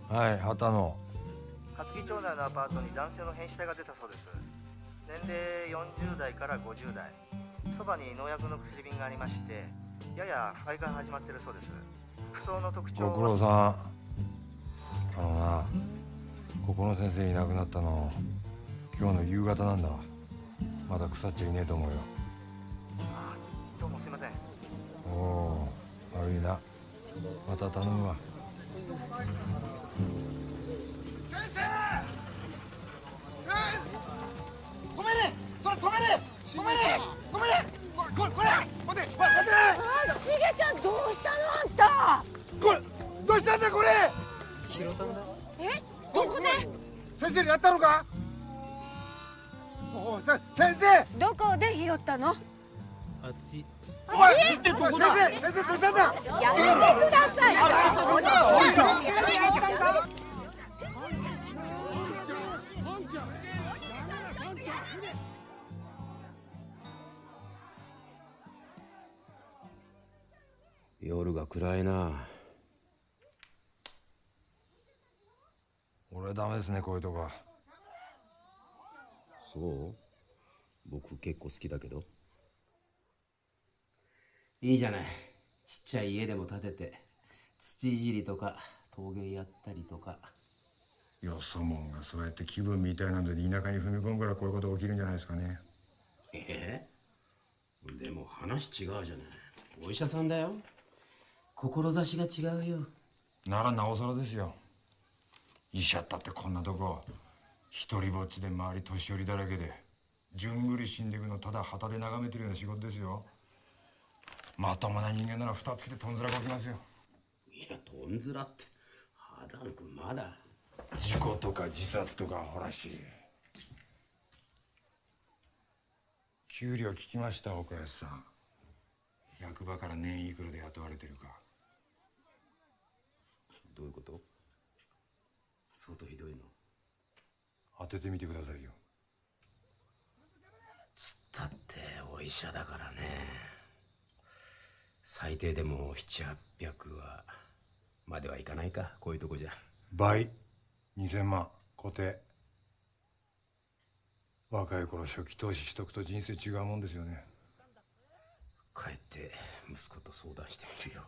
はい、畑野。勝木町内のアパートに男性の変死体が出たそうです。年齢40代から50代。そばに農薬の薬瓶がありまして、やや腐敗が始まっているそうです。服装の特徴は。ご苦労さん。な、ここの先生いなくなったの今日の夕方なんだ。まだ腐っちゃいねえと思うよ。あ、どうもすいません。おお、悪いな。また頼むわ。先生！止めれ！それ止めれ！止めれ！止めれ！これ待て！待て！あ、しげちゃんどうしたのあんた？これどうしたんだこれ！拾ったんだ。え？どこで？先生にやったのか？先生！どこで拾ったの？あっち。おい！先生どうしたんだ？やめてください。夜が暗いな。俺はダメですね、こういうとこ。そう？僕結構好きだけど。いいじゃない。ちっちゃい家でも建てて土いじりとか陶芸やったりとか。よそもんがそうやって気分みたいなので田舎に踏み込むからこういうこと起きるんじゃないですかね。でも話違うじゃない。お医者さんだよ。志が違うよ。ならなおさらですよ。医者ったってこんなとこ一人ぼっちで周り年寄りだらけでじゅんぐり死んでいくのただ旗で眺めてるような仕事ですよ。まともな人間なら蓋つきでとんずらが起きますよ。いや、とんずらって秦野君まだ。事故とか自殺とかほらし。給料聞きました、岡安さん。役場から年いくらで雇われてるか。どういうこと？相当ひどいの？当ててみてくださいよ。つったってお医者だからね。最低でも7、800はまではいかないか、こういうとこじゃ。倍2000万固定。若い頃初期投資しとくと人生違うもんですよね。帰って息子と相談してみるよ。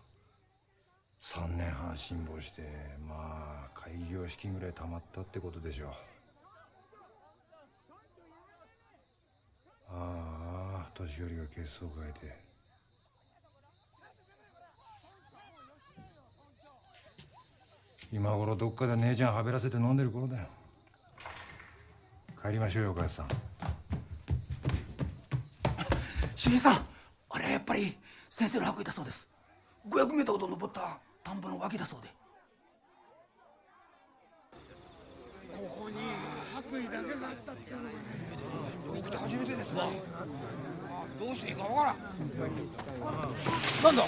3年半辛抱してまあ開業資金ぐらい貯まったってことでしょう。ああ、年寄りが血相を変えて。今頃どっかで姉ちゃんはべらせて飲んでる頃だよ。帰りましょうよ、岡安さん。しげさん、あれはやっぱり先生の白衣だそうです。500メートルほど登った田んぼの脇だそうで。ここに白衣だけがあったっていうのがね、僕って初めてですわ。どうしていいかわからん。なんだ？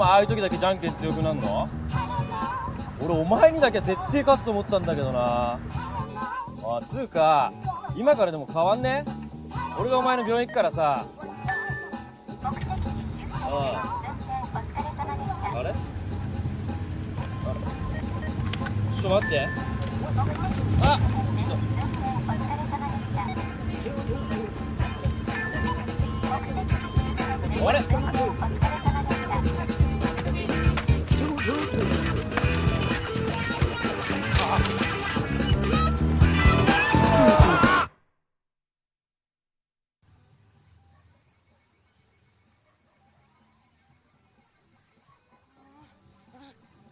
前ああいう時だけじゃんけん強くなんの？俺お前にだけは絶対勝つと思ったんだけどな。あつうか今からでも変わんね？俺がお前の病院行くからさ。あれちょっと待って。ああれ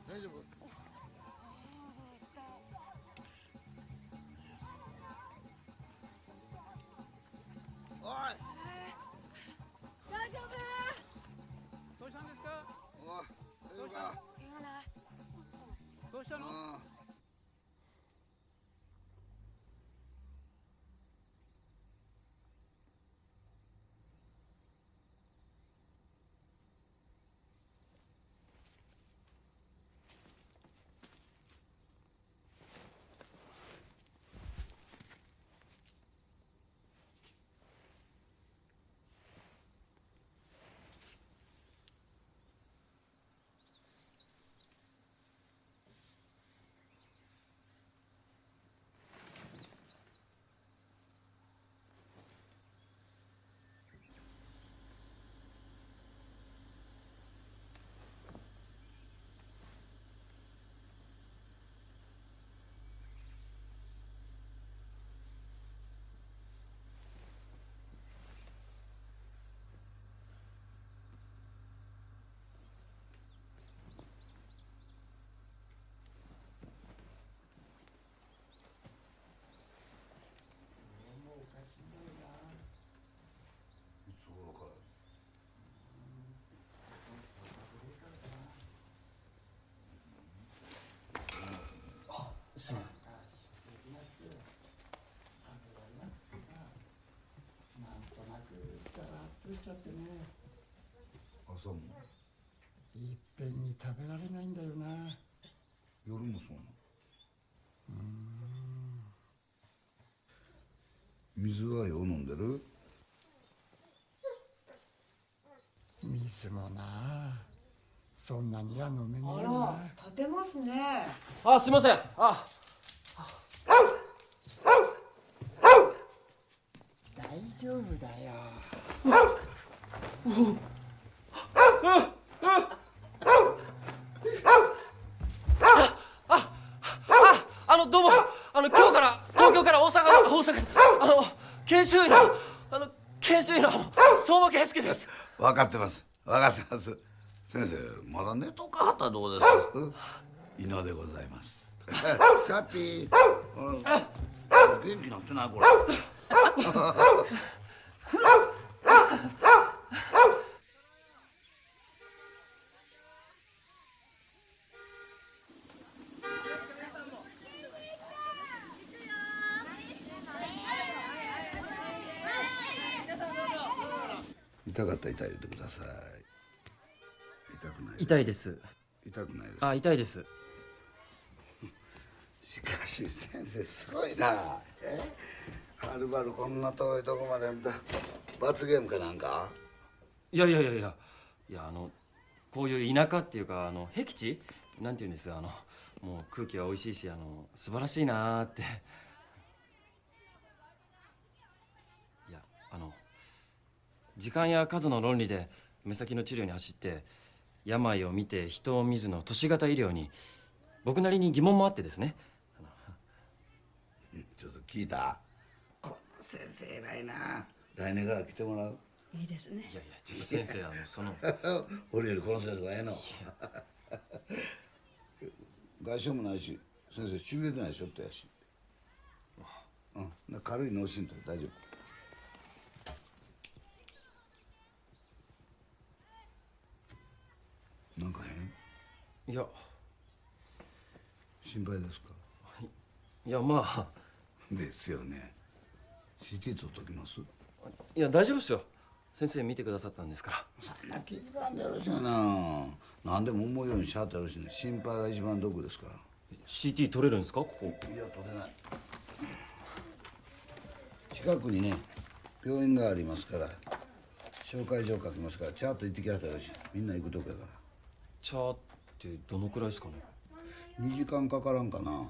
大丈夫？おい。大丈夫？どうしたんですか？おい、大丈夫か？怪我ない？どうしたの？すいません。なんとなくだらっとしちゃってね。朝もいっぺんに食べられないんだよな。夜もそうなの？水はよう飲んでる？水もな、そんなには飲めねえよな。立てますね。あすいません。大丈夫だよ。どうも今日から東京から大阪研修医の相馬圭介です。分かってます分かってます。先生まだ寝とかはったらどうです？伊野でございます。チャッピー元気なってないこれ。痛かったら痛い言ってください。痛くないです。痛いです。痛くないです。あ痛いです。しかし先生すごいな。はるばるこんな遠いとこまで罰ゲームかなんか？いやこういう田舎っていうか僻地なんていうんですもう空気は美味しいし素晴らしいなーって。いや時間や数の論理で目先の治療に走って病を見て人を見ずの都市型医療に僕なりに疑問もあってですね。ちょっと聞いた？この先生偉いな。来年から来てもらう。いいですね。いやちょっと先生俺よりこの先生がええの。外傷もないし先生しびれてないしょってやし。軽い脳震盪大丈夫。なんか変？いや心配ですか？いやまあですよね。CT 取っときます？いや大丈夫ですよ。先生見てくださったんですから。そんな気づかんでよろしいがな。何でも思うようにしはってやるしね。心配が一番毒ですから。 CT 取れるんですかここ？いや取れない。近くにね病院がありますから紹介状書きますからちゃんと行ってきはったらしい。みんな行くとこやから。チャーってどのくらいですかね。2時間かからんかな。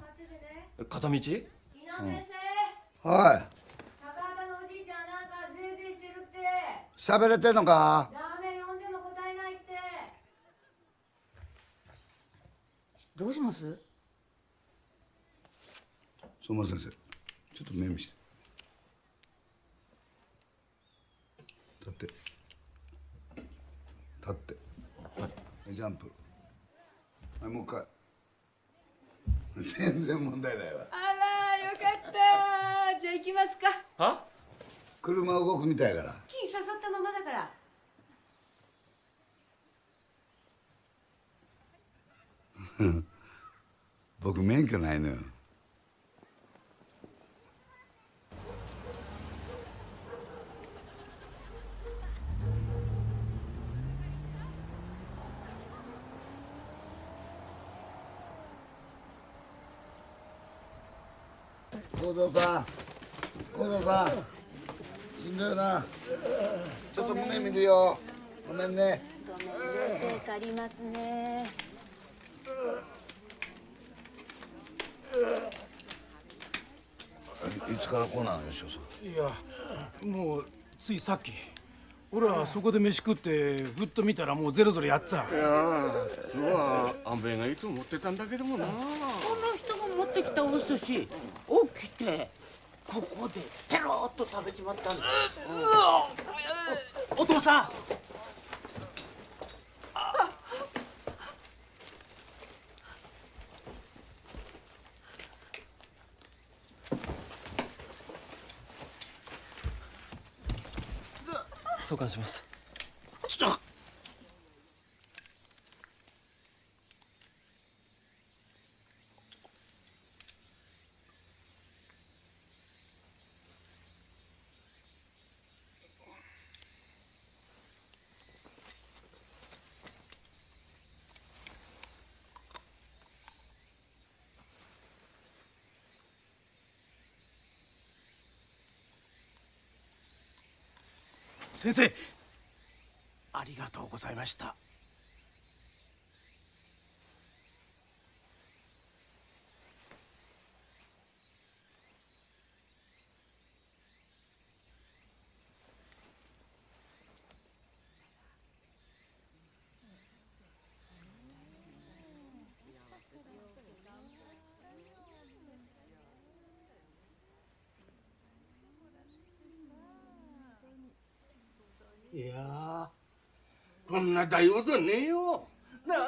片道？井野先生、はい。高畑のおじいちゃんなんかぜいぜいしてるって。喋れてんのか。ラーメン呼んでも答えないって。どうします？相馬先生ちょっと目見して。立って立って、はい、ジャンプ、はい、もう一回。全然問題ないわ。あらよかった。じゃあ行きますか。は？車動くみたいやから。キー誘ったままだから。僕免許ないのよ。幸三さん、幸三さん、しんどいよな。ちょっと胸見るよ。ごめんね。ごめんね、手借りますね。いつからこうなのよ、しょさん。いやもうついさっき俺はそこで飯食ってふっと見たらもうゼロゼロやってた。いや今日は安倍がいつも持ってたんだけどもな。この人が持ってきたお寿司起きてここでペロッと食べちまったんだ。お父さん。送還します。ちょっと先生ありがとうございました。いやこんな大王じゃねえよなあ。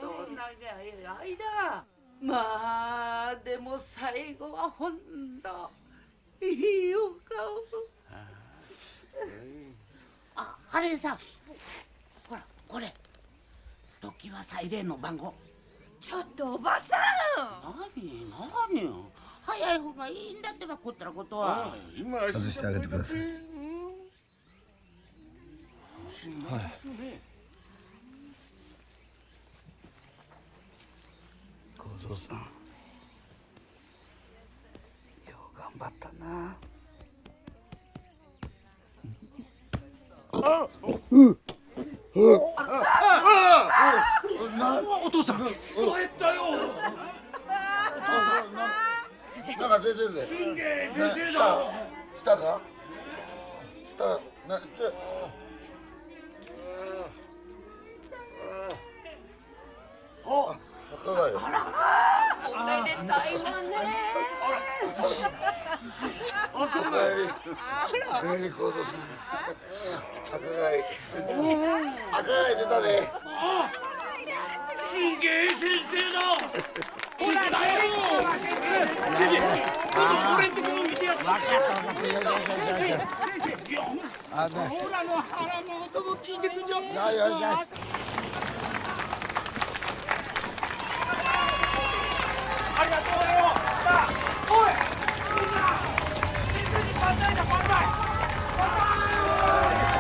どんな長い間まあでも最後はほんのいいお顔。あ、ハレーさんほらこれ時はサイレンの番号。ちょっとおばさん。何よ早い方がいいんだってばこったらことは。今外してあげてください。はい。幸三さん、よう頑張ったな。お父さん。先生。なんか出てるで。下か？下な赤貝。おめでたいわね。赤貝。幸三さん。赤貝。赤貝出たで。すげえ先生だ。分かったあね。ほらの腹の音も聞いてくじょ。よし。ありがとうよ。おい。みんな。先生に万歳だ万歳。万歳。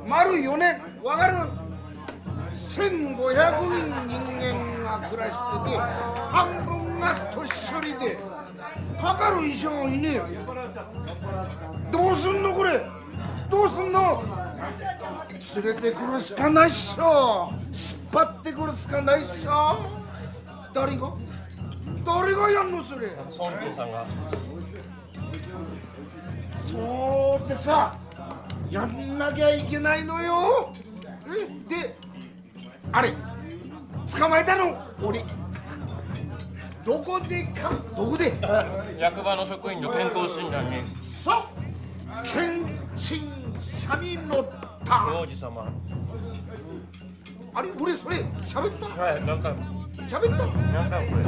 丸4年わかる1500人人間が暮らしてて半分が年寄りでかかる医者がいねえよ。どうすんのこれ、どうすんの。連れてくるしかないっしょ、引っ張ってくるしかないっしょ。誰がやんのそれ。村長さんが。そうってさ、やんなきゃいけないのよ。であれ捕まえたの俺。どこで役場の職員の健康診断に。そう検診車に乗った王子様。あれ俺それ喋った。はい何回も喋った何回もこれ。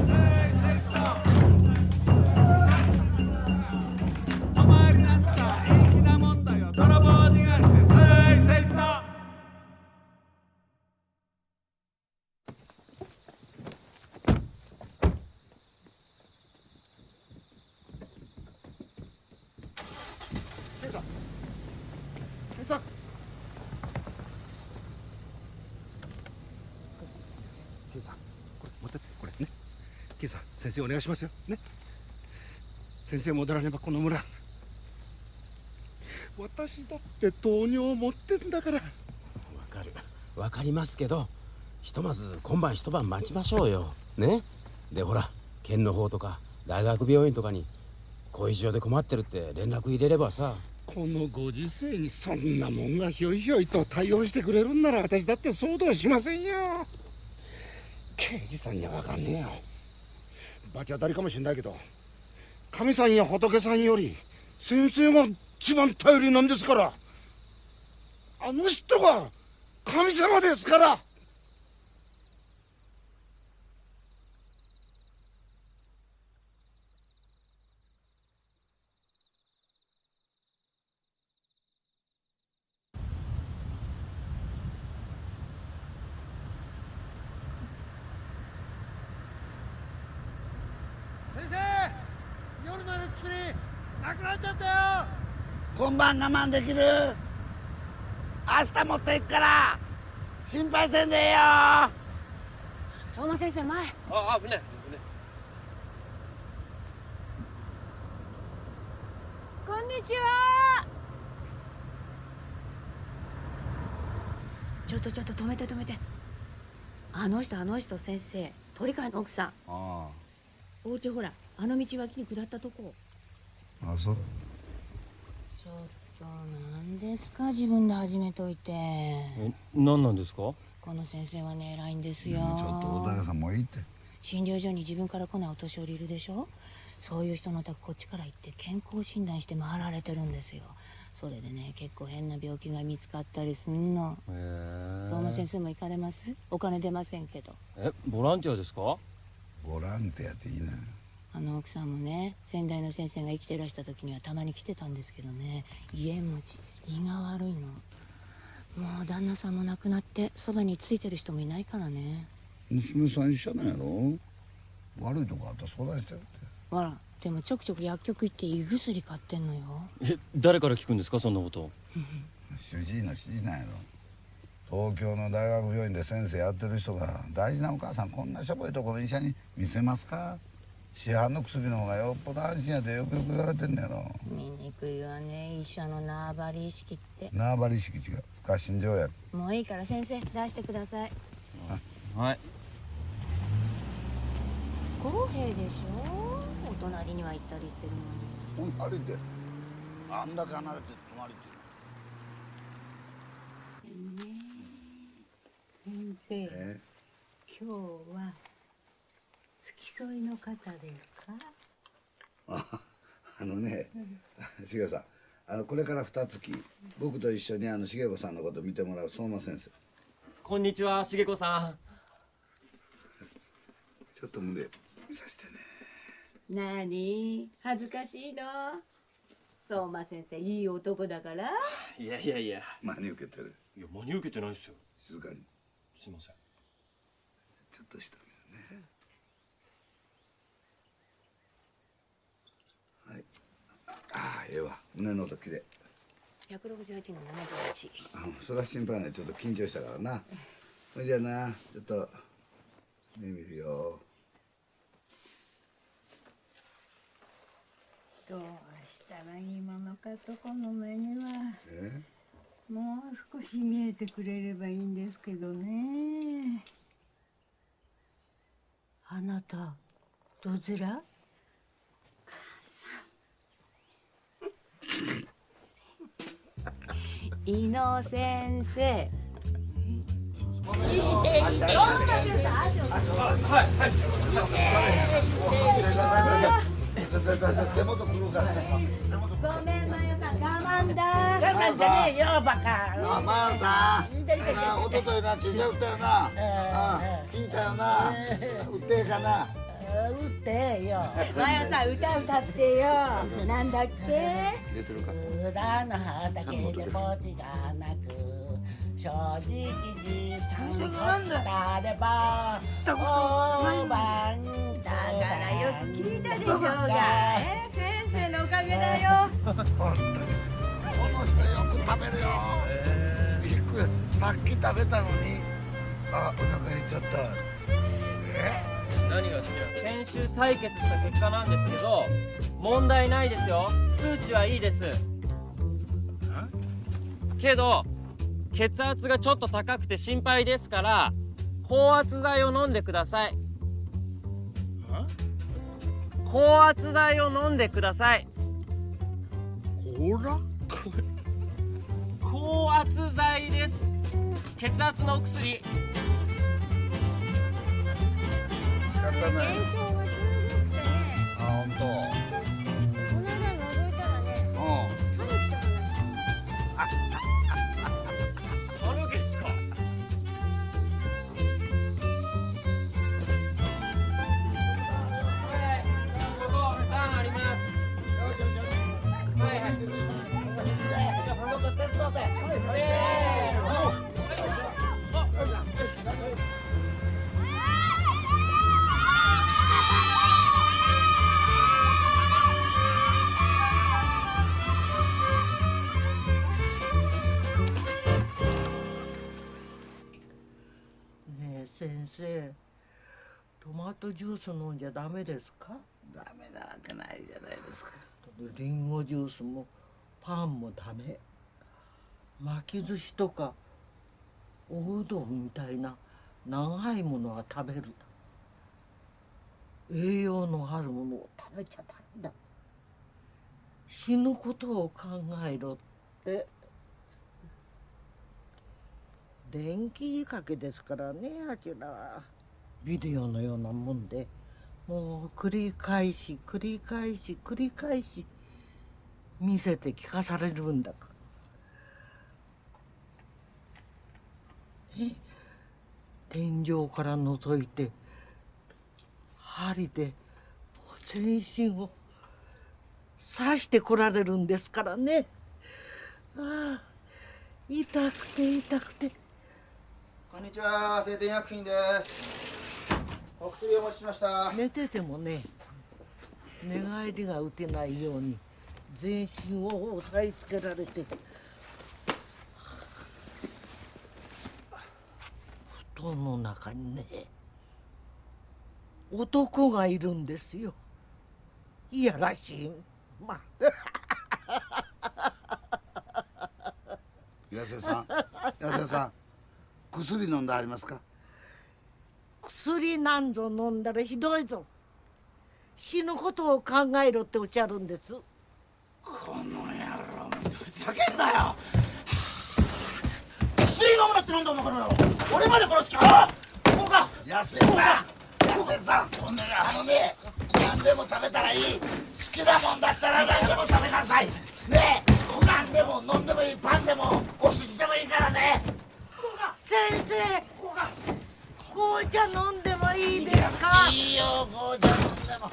さケイさんこれ持ってってこれね。ケイさん先生お願いしますよね。先生戻らねばこの村、私だって糖尿持ってんだから。わかりますけど、ひとまず今晩一晩待ちましょうよね。でほら県の方とか大学病院とかに後遺症で困ってるって連絡入れればさ。このご時世にそんなもんがひょいひょいと対応してくれるんなら私だって騒動しませんよ。刑事さんには分かんねえよ。罰当たりかもしんないけど神さんや仏さんより先生が一番頼りなんですから。あの人が神様ですから。先生、夜の薬なくなっちゃったよ。今晩我慢できる。明日持っていくから心配せんでええよ。相馬先生前。あ危ない。こんにちは。ちょっと止めて。あの人先生鳥飼の奥さん。あお家ほらあの道脇に下ったとこ。あそう。ちょっとなんですか自分で始めといて。何なんですか。この先生はね偉いんですよ。ちょっと小高さんもういいって。診療所に自分から来ないお年寄りいるでしょ。そういう人のお宅こっちから行って健康診断して回られてるんですよ。それでね結構変な病気が見つかったりすんの。相馬先生も行かれます？お金出ませんけど。ボランティアですか。ボランティアっていいな。あの奥さんもね先代の先生が生きてらした時にはたまに来てたんですけどね、家持ち胃が悪いの。もう旦那さんも亡くなってそばについてる人もいないからね。娘さん医者なんやろ。悪いとこあったら相談してるって。ほらでもちょくちょく薬局行って胃薬買ってんのよ。誰から聞くんですかそんなこと。主治医の指示なんやろ。東京の大学病院で先生やってる人が大事なお母さんこんなしょぼいところ医者に見せますか。市販の薬の方がよっぽど安心やでよく言われてんねやろ。醜いわね医者の縄張り意識って。縄張り意識違う、不可侵条約。もういいから先生出してください。はい。不公平でしょ。お隣には行ったりしてるのに。隣ってあんだけ離れて隣って先生、今日は付き添いの方ですか？あのね、茂子さん、これから2月僕と一緒に茂子さんのこと見てもらう相馬先生。こんにちは茂子さん。ちょっと胸見させてね。なに恥ずかしいの。相馬先生いい男だから。いや真に受けてる。いや真に受けてないですよ。静かに。すいません。ちょっとした目ね。はい。ああ、ええわ。胸の音きれい。168の78。それは心配ない。ちょっと緊張したからな。それじゃあな、ちょっと目見るよ。どうしたらいいものかとこの目には。もう少し見えてくれればいいんですけどね。あなたどちら？伊野先生。手元来るから。ごめん、マヨさん、我慢だ。我慢じゃねえよバカ。マヨさん、おとといな注射打ったよな。聞いたよな。打ってえかな。打ってよ。マヨさん、歌ってよ。なんだっけ？出てるか。裏の畑で墓地がなく正直実際にあれば大番だからよく聞いたでしょうが。先生のおかげだよ。本当にこの人よく食べるよ。びっくり。さっき食べたのにお腹減っちゃった。何が好きなの？先週採血した結果なんですけど問題ないですよ。数値はいいです。けど血圧がちょっと高くて心配ですから高圧剤を飲んでください。高圧剤を飲んでください。高圧剤です。血圧のお薬。体調がすごくてね。本当。この間覗いたらね、タヌキと話した。タヌキですか？あります。はいはい。じゃあ、もっと手伝って。ねえ先生、トマトジュース飲んじゃダメですか？ダメなわけないじゃないですか。リンゴジュースもパンもダメ。巻き寿司とかおうどんみたいな長いものは食べる。栄養のあるものを食べちゃダメだ。死ぬことを考えろって。電気仕掛けですからね、あちらは。ビデオのようなもんでもう繰り返し見せて聞かされるんだから。天井から覗いて針で全身を刺してこられるんですからね。ああ、痛くて。こんにちは、晴天薬品です。お薬お持ちしました。寝ててもね、寝返りが打てないように全身を押さえつけられて、布団の中にね、男がいるんですよ。いやらしい。まあ安江さん、薬飲んでありますか？薬なんぞ飲んだらひどいぞ。死ぬことを考えろっておっしゃるんです。この野郎、ふざけんなよ。薬飲むなって飲んだもんからよ。俺まで殺す気か？こうか。安江さん、あのね、何でも食べたらいい。好きなもんだったら何でも食べなさい。ねえ、何でも飲んでもいい、パンでもお寿司でもいいからね。先生、紅茶飲んでもいいですか？いいよ、紅茶飲んでも。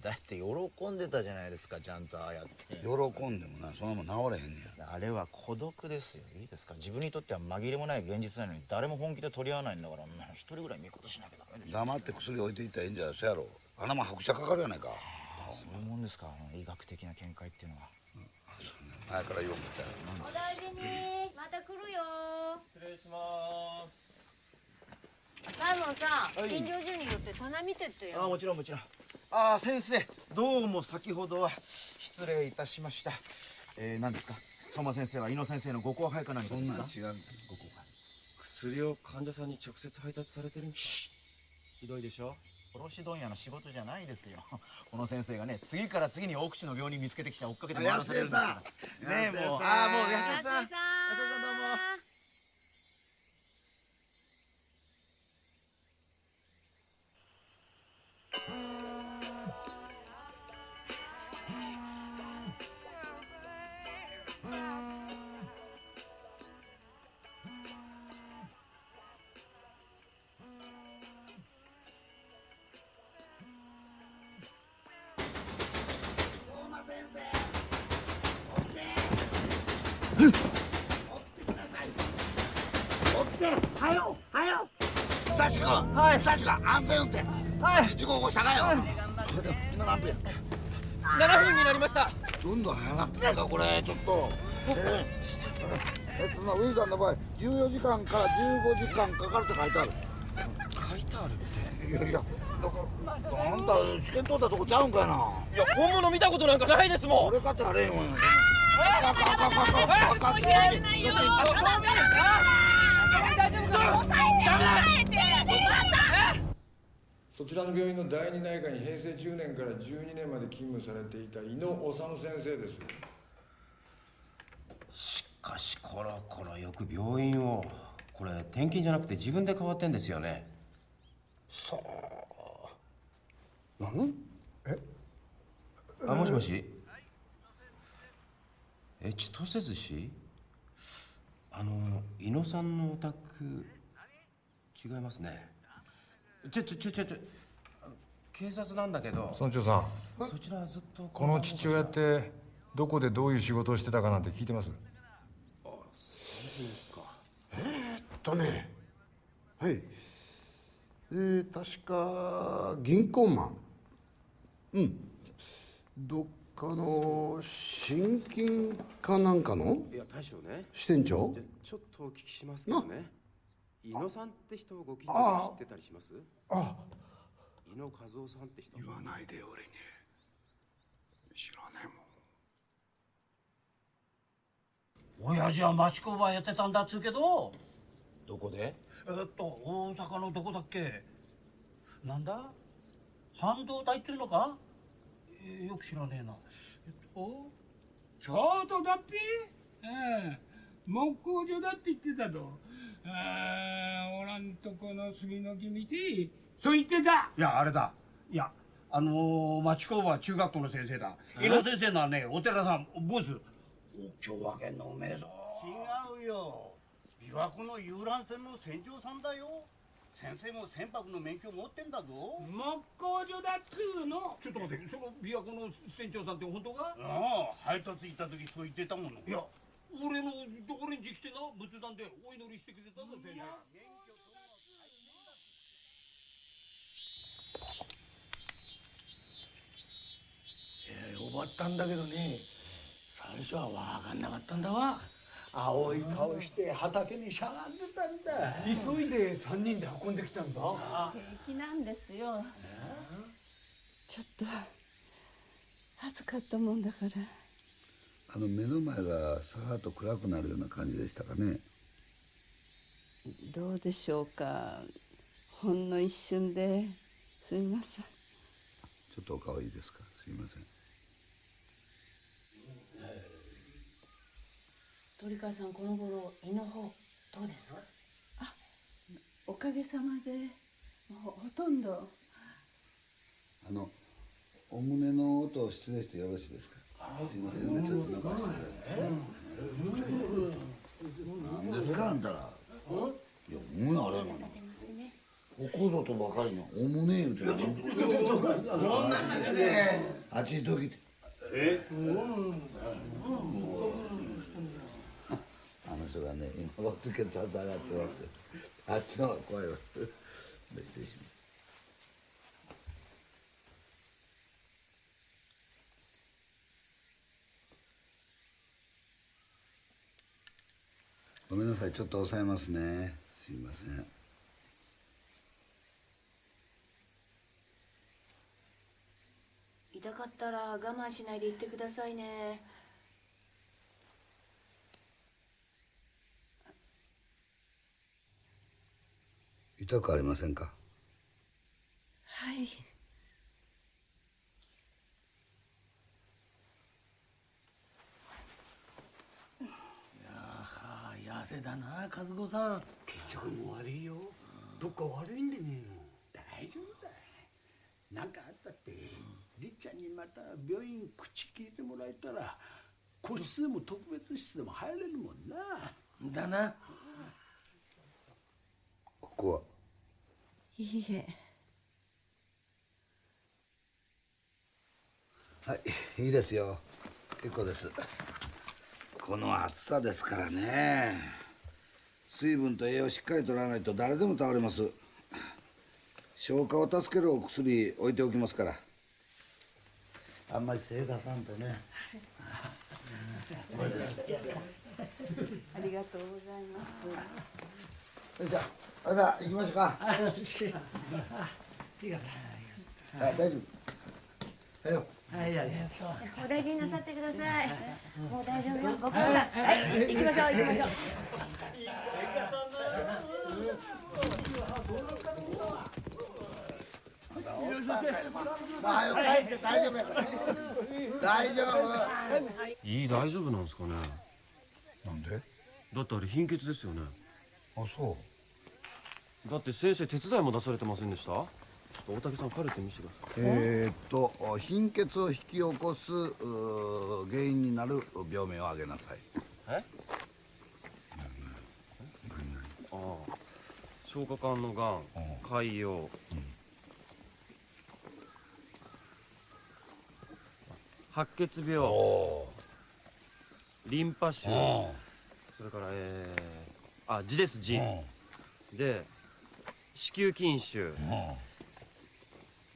だって喜んでたじゃないですか、ちゃんとああやって。喜んでもな、そんなもん治れへんねや。あれは孤独ですよ。いいですか？自分にとっては紛れもない現実なのに誰も本気で取り合わないんだから、一人ぐらい見事しなきゃダメでしょ。黙って薬置いていったらいいんじゃ。そやろ。あんなもん拍車かかるやないか。そういうもんですか、医学的な見解っていうのは。前から言おうみたいな。お大事に。また来るよ。失礼します。サイモンさん、はい診療所によって棚見てってよ。もちろんもちろん。ああ、先生、どうも先ほどは失礼いたしました。何ですか、相馬先生は猪野先生のご後輩か何かですか？そんなん違う。ご後輩。薬を患者さんに直接配達されてるんです。ひどいでしょ。卸問屋の仕事じゃないですよ。この先生がね、次から次に大口の病人見つけてきちゃ追っかけて回らされるんですからね。え、もう、もう安江さん、安江さんどうも。はよはよ久志君、久志君、安全運転。事故起こしたかよ。今何分や。7分になりました。どんどん早なってないかこれ、ちょっと。ウィンさんの場合14時間から15時間かかるって書いてある。書いてあるって。いやいや、だからあんた試験通ったとこちゃうんかいな。いや、本物見たことなんかないですもん。俺かってあれへんわよ。そちらの病院の第二内科に平成10年から12年まで勤務されていた井野治先生です。しかしコロコロよく病院を。これ転勤じゃなくて自分で変わってんですよね。さあ。何？もしもし。千歳寿司？井野さんのお宅違いますね。警察なんだけど。村長さん、そちらはずっとこの父親ってどこでどういう仕事をしてたかなんて聞いてます？そうですか。はい。確か銀行マン。どっかの信金かなんかの。いや大将ね、支店長。じゃちょっとお聞きしますけどね、井野さんって人をご近所で知ってたりします？井野和夫さんって人。言わないで俺に。知らねえもん。親父は町工場やってたんだっつうけど。どこで？大阪のどこだっけ。なんだ、半導体っていうのか。よく知らねえな。京都だっぴ。木工所だって言ってたと。おらんとこの杉の木見てそう言ってた。いやあれだ。いや町工場中学校の先生だ。井野先生のはね、お寺さんボス。お今日わけんのうめえぞ。違うよ。琵琶湖の遊覧船の船長さんだよ。先生も船舶の免許持ってんだぞ。木工所だっつうの。ちょっと待って、その琵琶湖の船長さんって本当か？配達行った時そう言ってたもの。いや、俺のところに来てな、仏壇でお祈りしてくれたんだ先生。終わったんだけどね、最初はわかんなかったんだわ。青い顔して畑にしゃがんでたんだ。急いで3人で運んできたんだ。平気なんですよ。ちょっと暑かったもんだから。目の前がさーっと暗くなるような感じでしたかね。どうでしょうか。ほんの一瞬ですみません。ちょっとお顔いいですか。すいません。鳥川さん、この頃胃の方どうですか？おかげさまでほとんど。お胸の音を失礼してよろしいですか。すいませんね、ちょっと伸ばしてください。何ですかあんたら。いや、胸あれなの。ここぞとばかりのお胸言うて何。こんなんだけで。あっち行っておきて。あの人がね、今おつけちゃんと上がってますよ。あっちの方が怖いわ。失礼します。めんなさい、ちょっと抑えますね。すいません。痛かったら我慢しないで言ってくださいね。痛くありませんか？はい。痩せだな和子さん。血色も悪いよ。どっか悪いんでねえの？大丈夫だ。なんかあったってりっちゃんにまた病院口聞いてもらえたら個室でも特別室でも入れるもんな。だな。ここは？いいえ。はい、いいですよ。結構です。この暑さですからね。水分と栄養しっかり取らないと誰でも倒れます。消化を助けるお薬置いておきますから。あんまり精出さんとね。これです。ありがとうございます。よいしょ。あら、行きましょうか。はい、大丈夫。はいよ。はい、ありがとう。お大事になさってください。もう大丈夫よ。ご苦労さん。はい、行きましょう、行きましょう。まあ、帰って大丈夫やから。大丈夫。いい大丈夫なんですかね。なんで？だってあれ貧血ですよね。あ、そう。だって先生手伝いも出されてませんでした？ちょっと大竹さんカルテ見せてください。貧血を引き起こす原因になる病名を挙げなさい。え？ああ、消化管のがん、潰瘍、白血病、リンパ腫、それから痔です痔で子宮筋腫、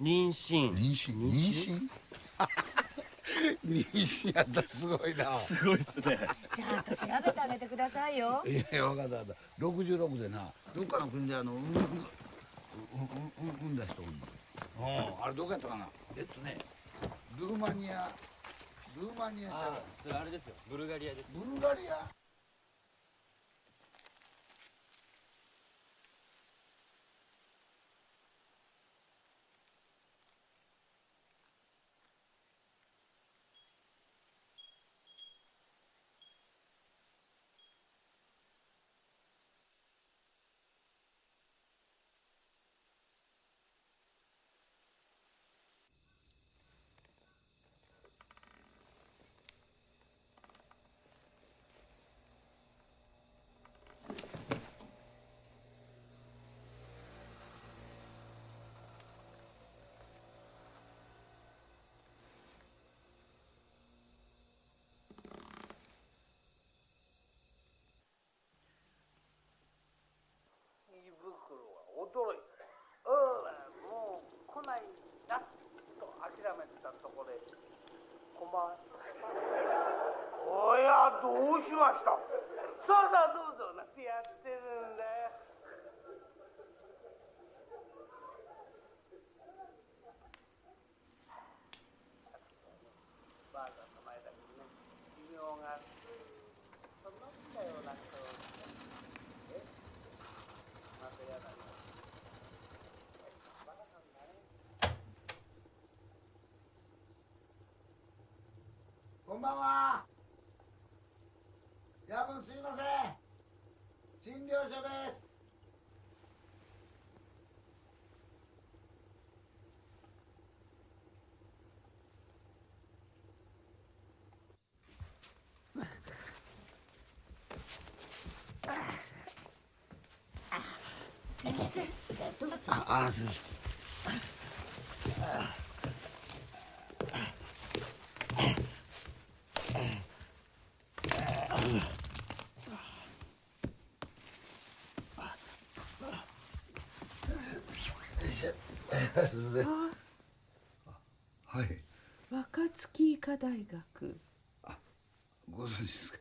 妊娠妊娠やったらすごいな。すごいっすね。ちゃんと調べてあげてくださいよ。いや、分かった分かった。66でな、どっかの国で産んだ人おるの。あれどこやったかな。ルーマニアちゃう。それあれですよ。ブルガリアです。ブルガリア。驚いて、もう来ないなと諦めてたところで、こんばんは。おや、どうしました？さあさあどうぞなんてやってるんだよ。ばあさんの前だけどね、寿命がそんなもんだよなと。またやだな。こんばんは。夜分すいません。診療所です。あ、すいません。すみません。はい。若槻医科大学。ご存知ですか。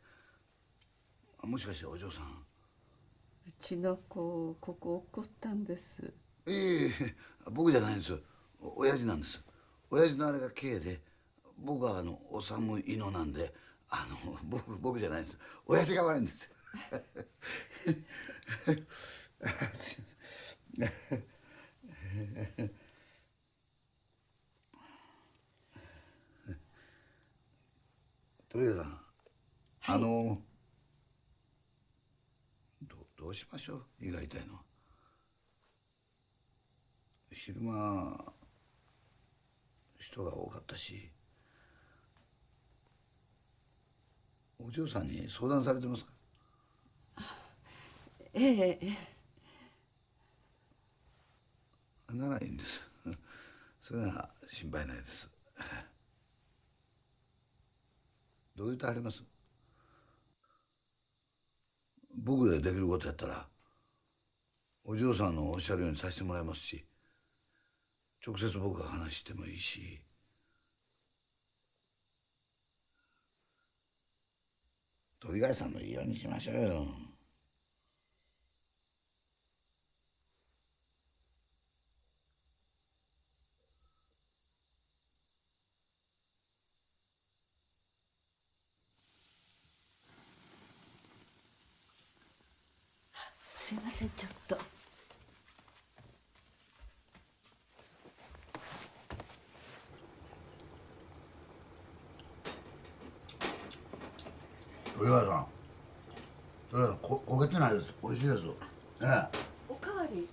もしかしてお嬢さん。ちの子ここ怒ったんです。僕じゃないんです。親父なんです。親父のあれが K で、僕は修伊野なんで、僕じゃないんです。親父が悪いんです。すいません。鳥居さん、はい、どうしましょう、胃が痛いの。昼間人が多かったし、お嬢さんに相談されてますか？ええ。ならいいんです。それなら心配ないです。どう言ってはります？僕でできることやったらお嬢さんのおっしゃるようにさせてもらいますし、直接僕が話してもいいし。鳥貝さんのいいようにしましょうよ。すいません、ちょっと。鳥貝さん、それは焦げてないです。美味しいです。おかわり。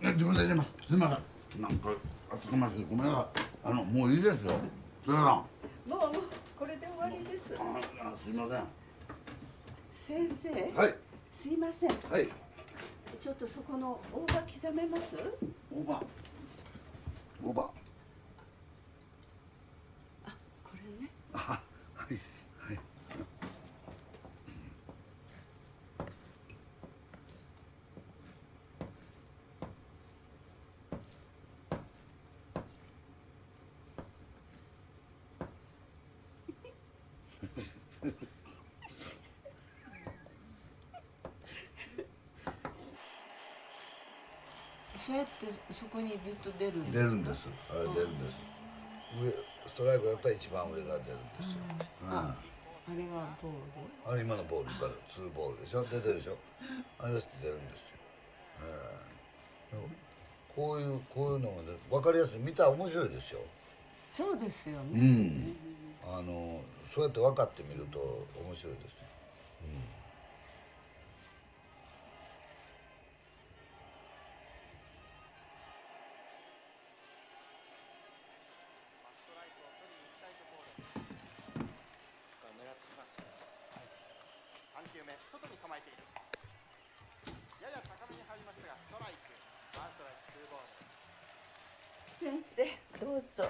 自分で入れます。すみません。なんか熱くましてごめんなさい。もういいですよ。鳥貝さん。もうこれで終わりです。すみません。先生。はい。すいません。はい。ちょっとそこの大葉刻めます？大葉。これね。はい。そうやってそこにずっと出るんですか？出るんです。あれ出るんです。上ストライクだったら一番上が出るんですよ。あれはボール？あれ今のボール、ツーボールでしょ。出てるでしょ。あれ出るんですよ。こういうのがね、分かりやすい。見たら面白いですよ。そうですよね。そうやって分かってみると面白いですよ。3球目、外に構えている。やや高めに入りましたが、ストライク。ワンストライク、ツーボール。先生、どうぞ。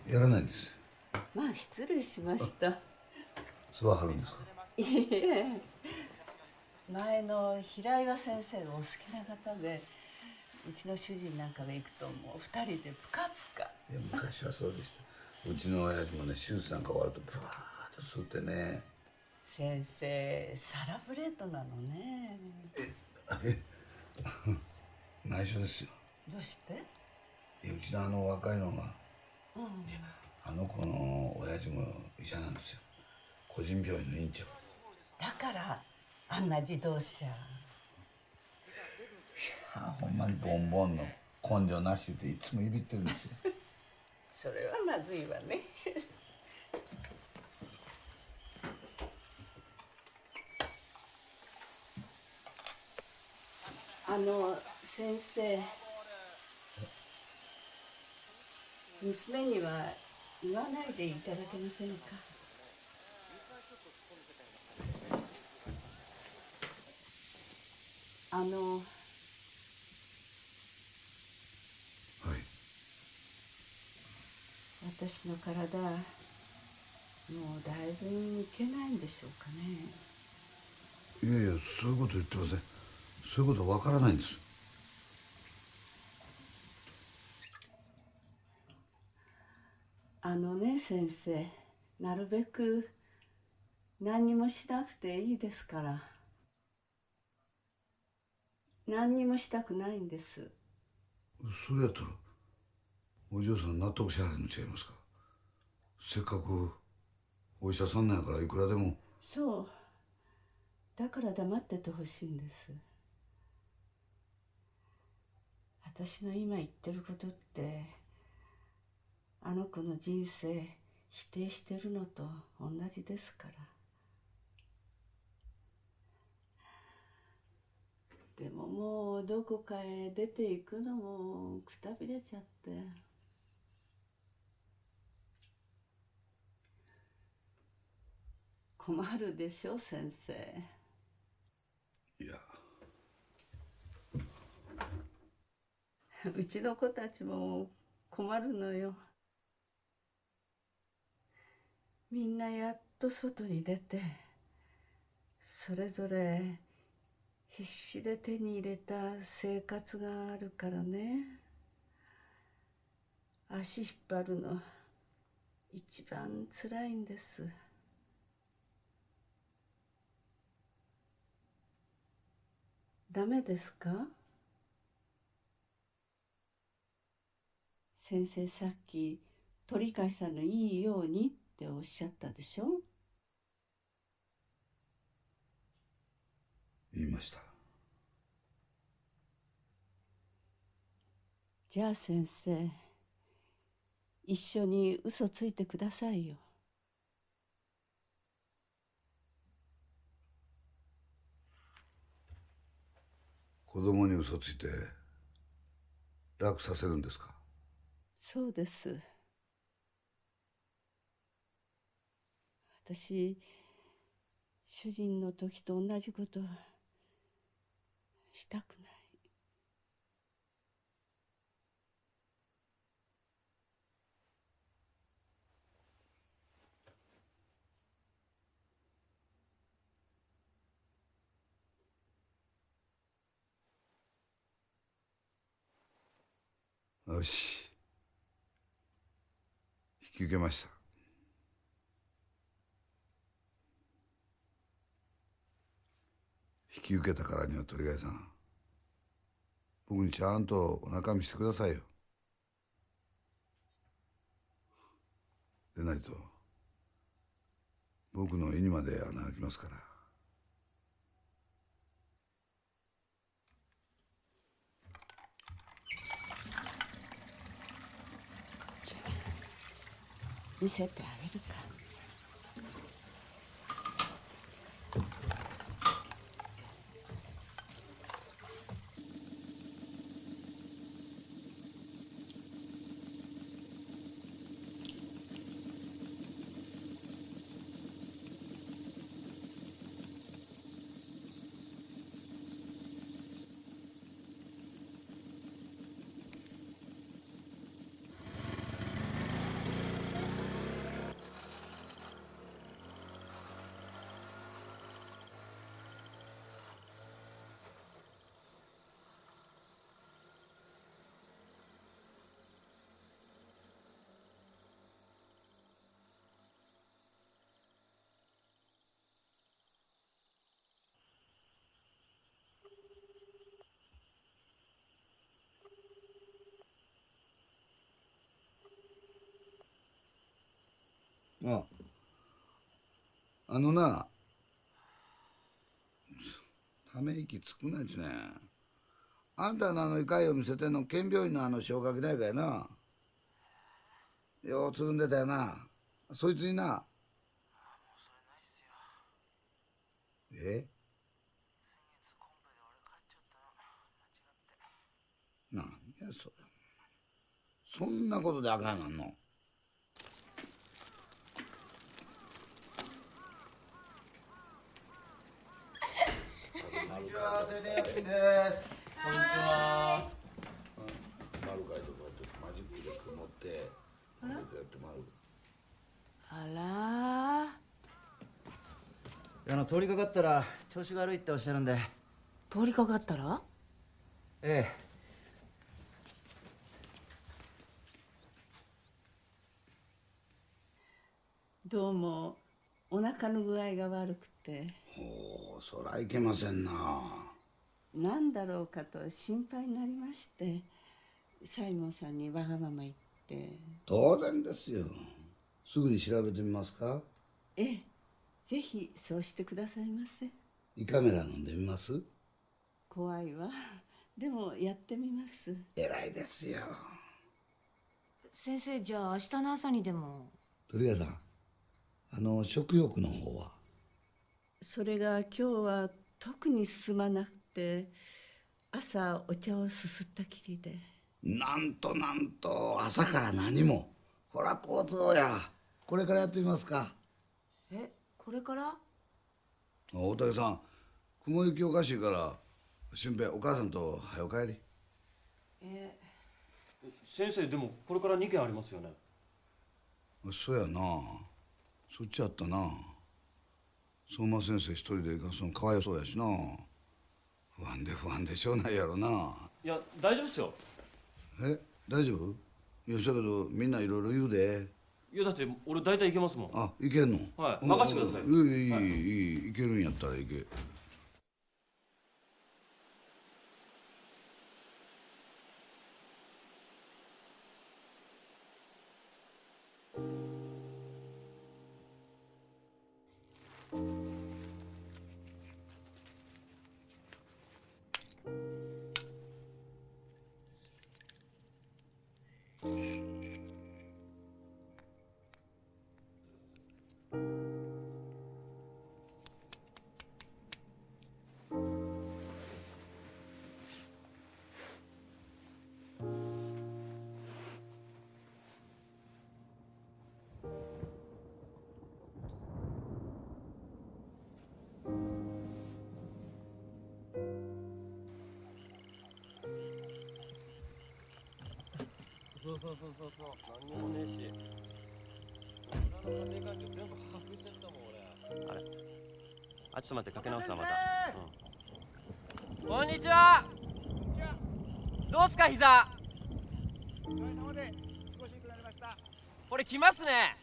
やらないんです。まあ失礼しました。座はるんですか？いいえ。前の平岩先生がお好きな方で、うちの主人なんかが行くともう2人でプカプカ。いや、昔はそうでした。うちの親父もね、手術なんか終わるとブワーッと吸ってね。先生サラブレッドなのね。内緒ですよ。どうして？うちの若いのが、うん、あの子の親父も医者なんですよ。個人病院の院長。だからあんな自動車。ほんまにボンボンの根性なしっていつもいびってるんですよ。それはまずいわね。先生、娘には言わないでいただけませんか？はい。私の体、もうだいぶいけないんでしょうかね。いやいや、そういうこと言ってません。そういうことわからないんです。先生、なるべく何にもしなくていいですから。何にもしたくないんです。それやったらお嬢さん納得しはれんの違いますか。せっかくお医者さんなんやからいくらでも。そう、だから黙っててほしいんです。私の今言ってることってあの子の人生否定してるのと同じですから。でももうどこかへ出ていくのもくたびれちゃって。困るでしょ先生。いや、うちの子たちも困るのよ。みんなやっと外に出て、それぞれ必死で手に入れた生活があるからね。足引っ張るの一番つらいんです。ダメですか？先生さっき鳥飼さんのいいようにっておっしゃったでしょ？言いました。じゃあ先生、一緒に嘘ついてくださいよ。子供に嘘ついて楽させるんですか？そうです。私、主人の時と同じことしたくない。よし、引き受けました。引き受けたからには鳥飼さん、僕にちゃんとお中身してくださいよ。でないと僕の胃にまで穴開きますから。見せてあげるか。あのな、ため息つくなっちゅね。あんたの胃潰瘍見せてんの県病院の消化器内科やな。ようつるんでたよな。そいつにな。え？なんやそれ。そんなことであかんなんの。こんにちは、青年薬品です。こんにちは。丸書いとこうやってマジックで曇ってやって丸。あら。通りかかったら調子が悪いっておっしゃるんで。通りかかったら？ええ。どうもお腹の具合が悪くて。ほう、そらいけませんな。何だろうかと心配になりまして、サイモンさんにわがまま言って。当然ですよ。すぐに調べてみますか？ええ、ぜひそうしてくださいませ。胃カメラ飲んでみます？怖いわ。でもやってみます。偉いですよ。先生、じゃあ明日の朝にでも。鳥谷さん、食欲の方は？それが今日は特に進まなくて、朝お茶をすすったきりで。なんと朝から何も。ほら交通や。これからやってみますか？え、これから？大竹さん、雲行きおかしいから俊平お母さんと早く帰り。先生、でもこれから2件ありますよね。そうやな。そっちやったな。相馬先生一人で行かすのかわいそうやしな。不安でしょうないやろな。いや、大丈夫ですよ。大丈夫？いや、だけどみんないろいろ言うで。いや、だって俺大体行けますもん。あ、行けんの？はい、任せてください。いい、行けるんやったら行け。そう何にもねえし、裏の家庭環境全部把握しちゃったもん俺。あれ、ちょっと待って、かけ直すわまた。こんにちは。どうすか膝？お疲れ様で少し良くなりました。これ来ますね。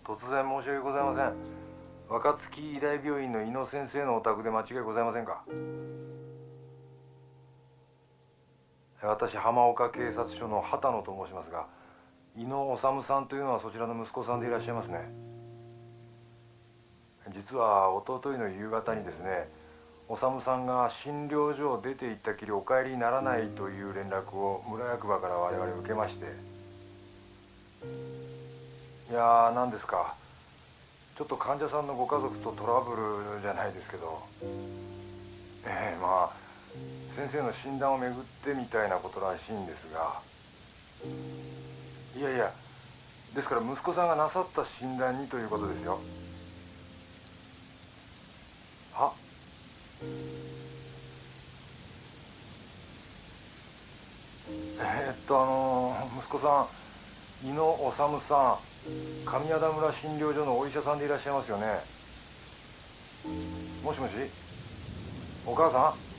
突然申し訳ございません。若槻医大病院の井野先生のお宅で間違いございませんか？私、浜岡警察署の畑野と申しますが、井野治さんというのはそちらの息子さんでいらっしゃいますね。実は一昨日の夕方にですね、治さんが診療所を出て行ったきりお帰りにならないという連絡を村役場から我々受けまして、いやー、何ですか、ちょっと患者さんのご家族とトラブルじゃないですけど、まあ先生の診断をめぐってみたいなことらしいんですが、いやですから息子さんがなさった診断にということですよ。は？息子さん、井野治さん、上谷田村診療所のお医者さんでいらっしゃいますよね。もしもし、お母さん？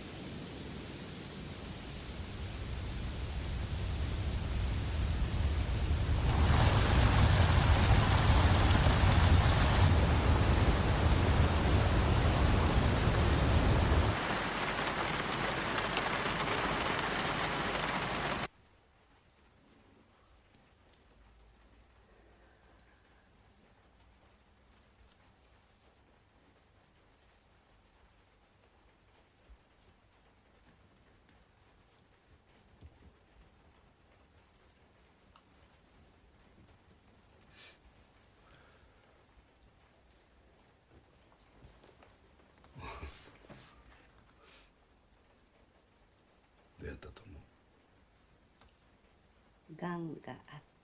がんがあっ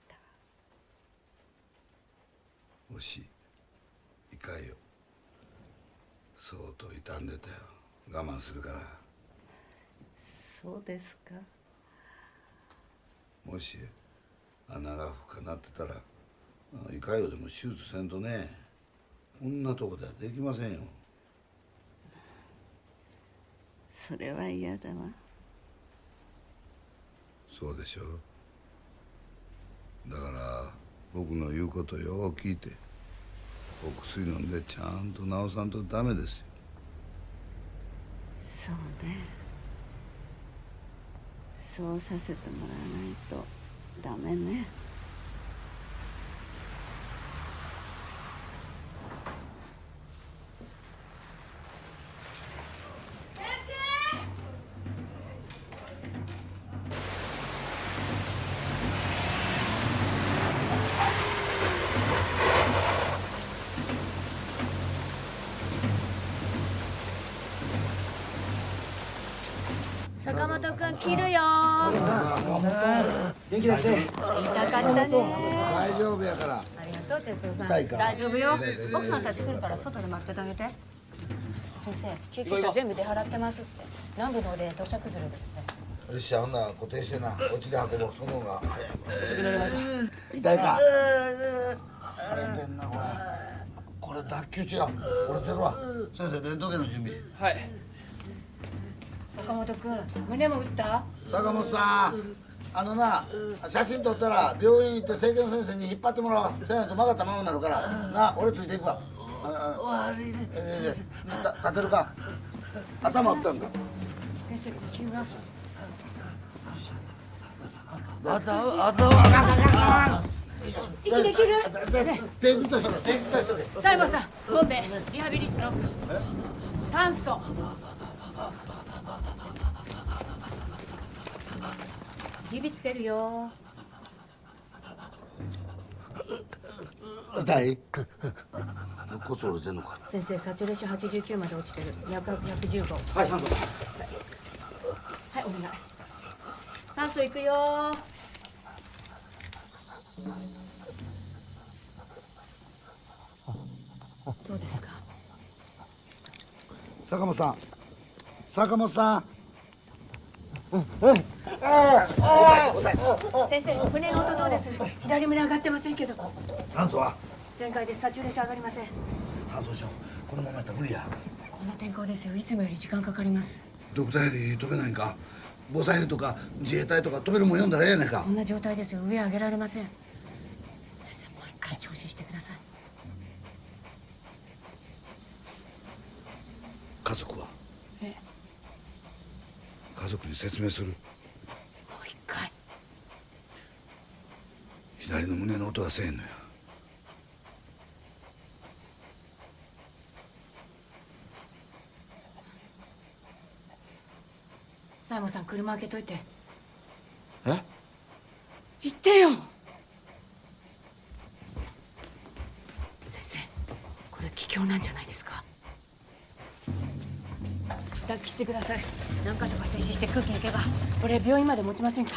た。もしいかんよ。相当傷んでたよ。我慢するから。そうですか。もし穴が深なってたらいかよでも手術せんとね、こんなとこではできませんよ。それは嫌だわ。そうでしょ。だから僕の言うことよう聞いて、お薬飲んでちゃんと治さんとダメですよ。そうね。そうさせてもらわないとダメね。坂本君切るよ。元気ですね。痛かったね。大丈夫やから。ありがとう哲夫さん。痛いか大丈夫よ。奥さんたち来るから外で待っててあげて。先生、救急車全部出払ってますって。南部の方で土砂崩れですって。よし、ほんなら固定してな、お家で運ぼう。その方が早い。遅くなりました。痛いか。腫れてんな、これ脱臼や。折れてるわ。先生、レントゲンの準備。はい。坂本君、胸も打った？坂本さん、写真撮ったら病院行って整形の先生に引っ張ってもらおう。せやと曲がったままになるからな。俺ついていくわ。悪いね。立てるか。頭打ったんか。先生、呼吸が。息できる？ね。手ずっとしとけ。手ずっとしとけ。西郷さん、ボンベ、リハビリ室の酸素。指つけるよ。痛い？どこそ折れてんのか。先生、サチュレーション89まで落ちてる。脈拍115。はい、酸素。はい、お願い。酸素いくよ。どうですか？坂本さん。坂本さん。先生、胸の音どうです？左胸上がってませんけど。酸素は？全開です。サチュレーション上がりません。搬送しよう。このままやったら無理や。この天候ですよ。いつもより時間かかります。ドクターヘリ飛べないんか。防災ヘリとか自衛隊とか飛べるもん読んだらええやないか。こんな状態ですよ。上上げられません。先生、もう一回聴診してください。家族は？え？家族に説明する。もう一回。左の胸の音がせえへんのや。西郷さん、車開けといて。え？行ってよ。先生、これ気胸なんじゃないですか？脱気してください。何箇所か静止して空気抜けばこれ病院まで持ちませんか？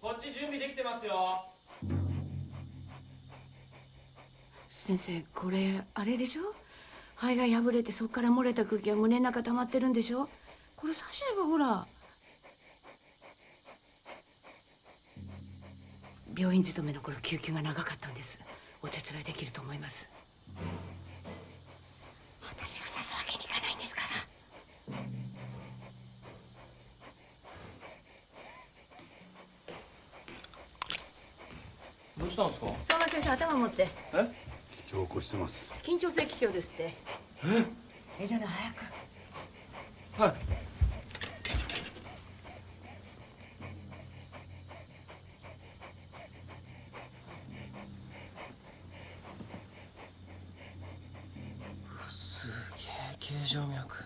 こっち準備できてますよ。先生、これあれでしょ？肺が破れてそこから漏れた空気が胸の中溜まってるんでしょ？これ刺しればほら。病院勤めの頃救急が長かったんです。お手伝いできると思います。私が刺すわけにいかないんですから。どうしたんですか？相馬先生、頭持って。え？強行してます。緊張性気胸ですって。じゃあね、早く。はい。形状脈。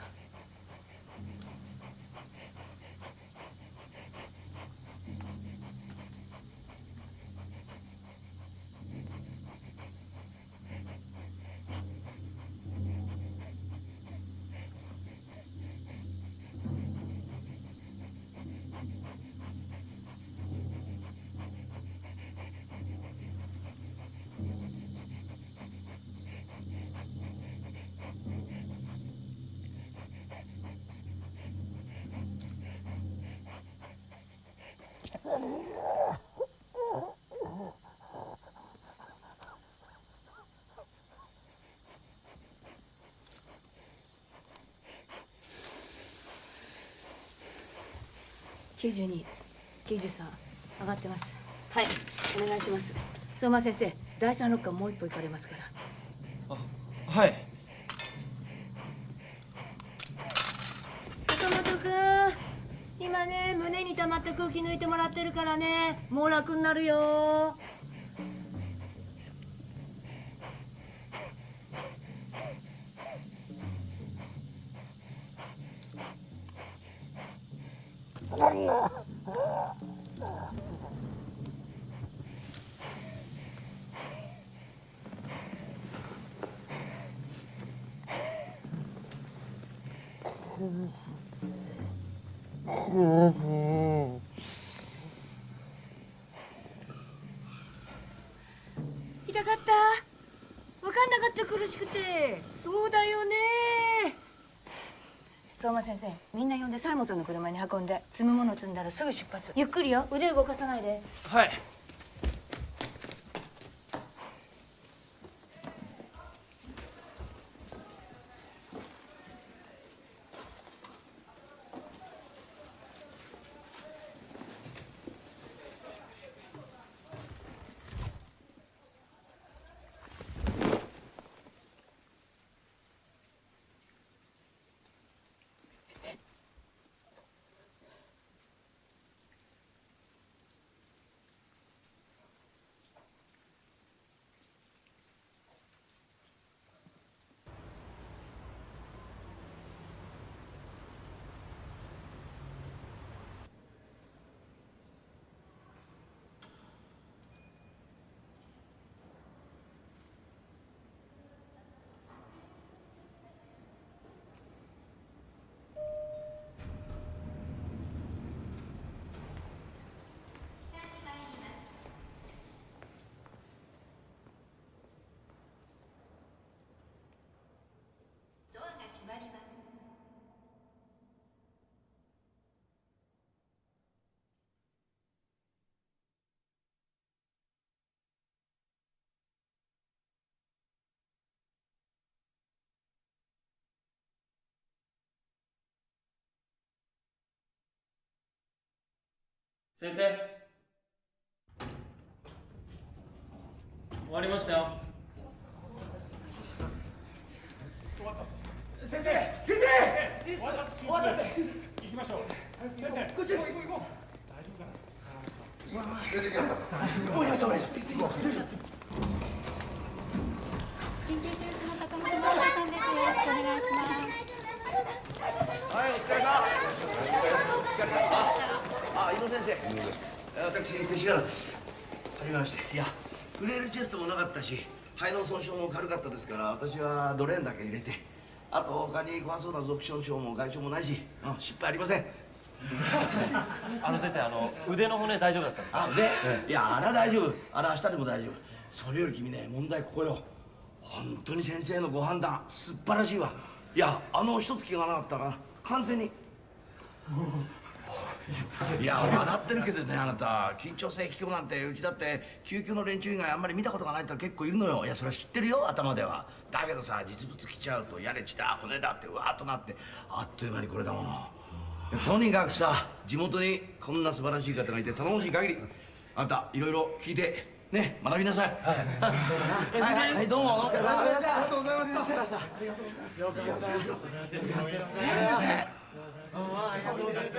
92、93上がってます。はい、お願いします。相馬先生、第三ロッカーもう一歩行かれますから。はい。坂本君、今ね胸に溜まった空気抜いてもらってるからね、もう楽になるよ。痛かった？分かんなかった？苦しくて。そうだよね。相馬先生、みんな呼んでサイモンさんの車に運んで、積むもの積んだらすぐ出発。ゆっくりよ、腕動かさないで。はい。先生、終わりましたよ。先生、先生、終わったって。行きましょう。先生、こっちです。行こう。大丈夫かな。終わりました。終わりました。行こう。緊急手術の坂本誠さんです。よろしくお願いします。はい、お疲れさん。井野先生、私勅使川原です。はじめまして。いや、フレイルチェストもなかったし、肺の損傷も軽かったですから、私はドレーンだけ入れて、あと他に怖そうな属傷症も外傷もないし、失敗ありません。先生、腕の骨大丈夫だったんですか？腕？いや、あれは大丈夫。あれは明日でも大丈夫。それより君ね、問題ここよ。本当に先生のご判断素晴らしいわ。いや、一月がなかったから完全に。いや、笑ってるけどね、あなた緊張性気胸なんて、うちだって救急の連中以外あんまり見たことがないって結構いるのよ。いや、それは知ってるよ、頭では。だけどさ、実物来ちゃうとやれ血だ骨だってうわーっとなって、あっという間にこれだもん。とにかくさ、地元にこんな素晴らしい方がいて頼もしい限り、あんたいろいろ聞いてね、学びなさい。はい、どうもお疲れ様でした。ありがとうございました。よかった。先生。ありがとうございます。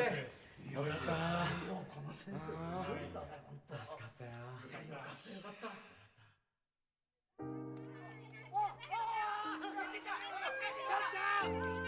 よかった。この先生すごいんだ。助かったよ。いや、よかったよかった。お、出てきた。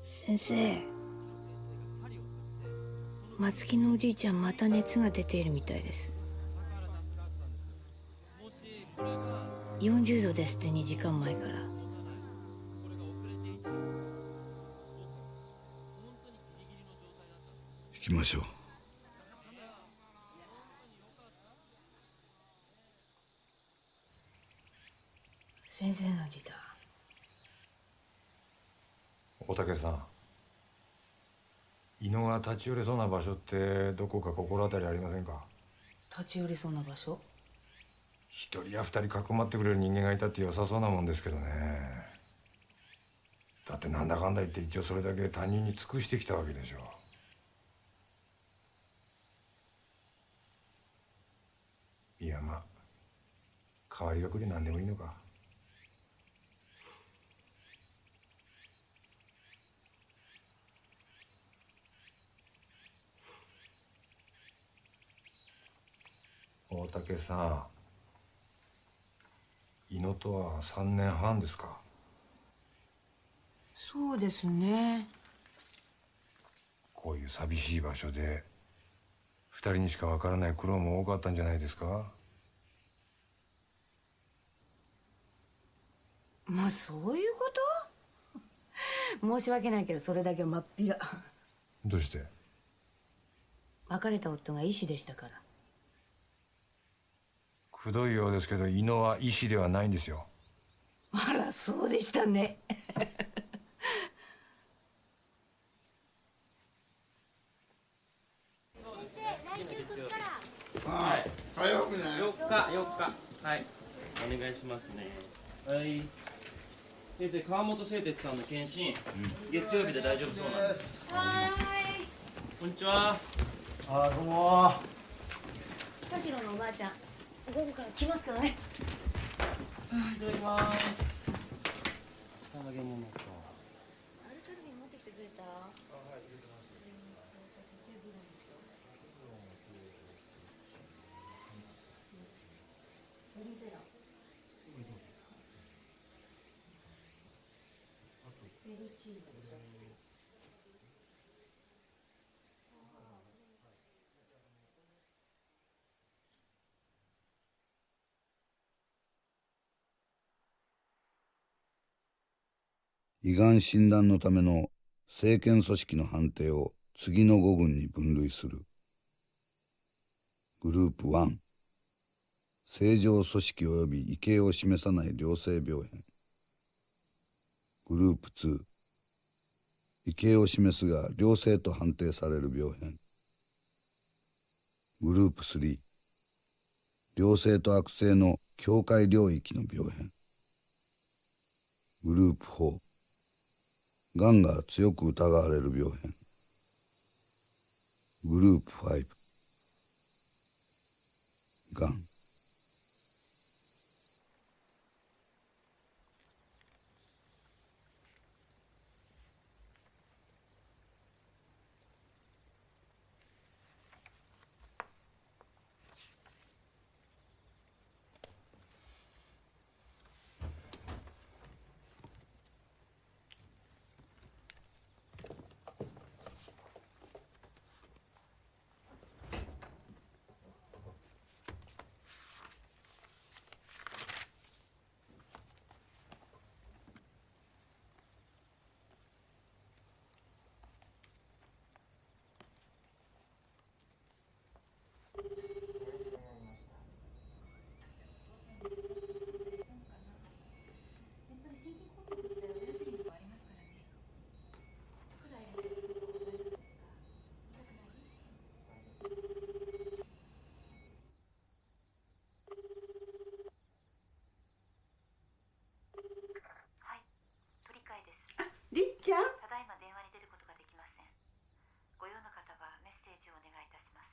先生、松木のおじいちゃんまた熱が出ているみたいです。40度ですって、2時間前から。行きましょう。先生の字だ。大竹さん、伊野が立ち寄れそうな場所ってどこか心当たりありませんか？立ち寄れそうな場所？一人や二人かくまってくれる人間がいたって良さそうなもんですけどね。だってなんだかんだ言って一応それだけ他人に尽くしてきたわけでしょ。いやまあ代わりが来りなんでもいいのか。大竹さん、伊野とは3年半ですか？そうですね。こういう寂しい場所で2人にしかわからない苦労も多かったんじゃないですか？まあそういうこと申し訳ないけど、それだけは真っ平。どうして？別れた夫が医師でしたから。くどいようですけど伊野は医師ではないんですよ。あら、そうでしたね。はい。早くね。4日。はい。お願いしますね。はい。先生、川本製鉄さんの検診、月曜日で大丈夫そうなんです。はこんにちは。あ、どうも。田代のおばあちゃん、午後から来ますからね。いただきます。揚げ物と。アルサルミン持ってきてくれた？胃がん診断のための生検組織の判定を次の5群に分類する。グループ1、正常組織及び異形を示さない良性病変。グループ2、異形を示すが良性と判定される病変。グループ3、良性と悪性の境界領域の病変。グループ4、がんが強く疑われる病変。グループ5、がん。りっちゃん。ただいま電話に出ることができません。ご用の方はメッセージをお願いいたします。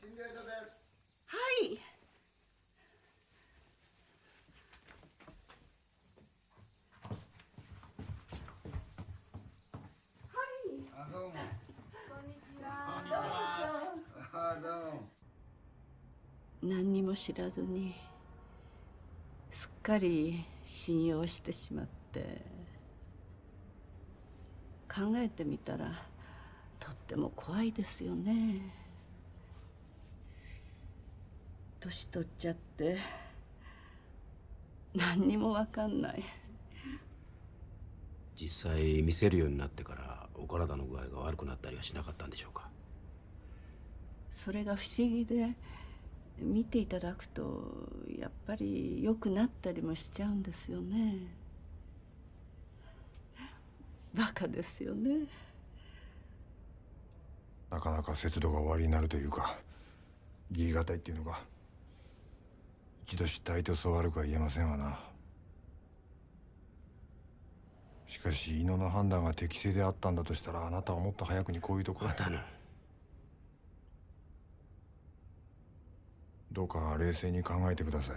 診療所です。はい。あ、どうも。こんにちは。あ、どうも。何にも知らずにすっかり信用してしまって、考えてみたらとっても怖いですよね。年取っちゃって何にも分かんない。実際見せるようになってからお体の具合が悪くなったりはしなかったんでしょうか？それが不思議で、見ていただくとやっぱり良くなったりもしちゃうんですよね。バカですよね。なかなか節度が終わりになるというか、義理がたいっていうのか、一度知った相手をそう悪くは言えませんわな。しかし伊野の判断が適正であったんだとしたら、あなたはもっと早くにこういうところへ。どうか冷静に考えてください。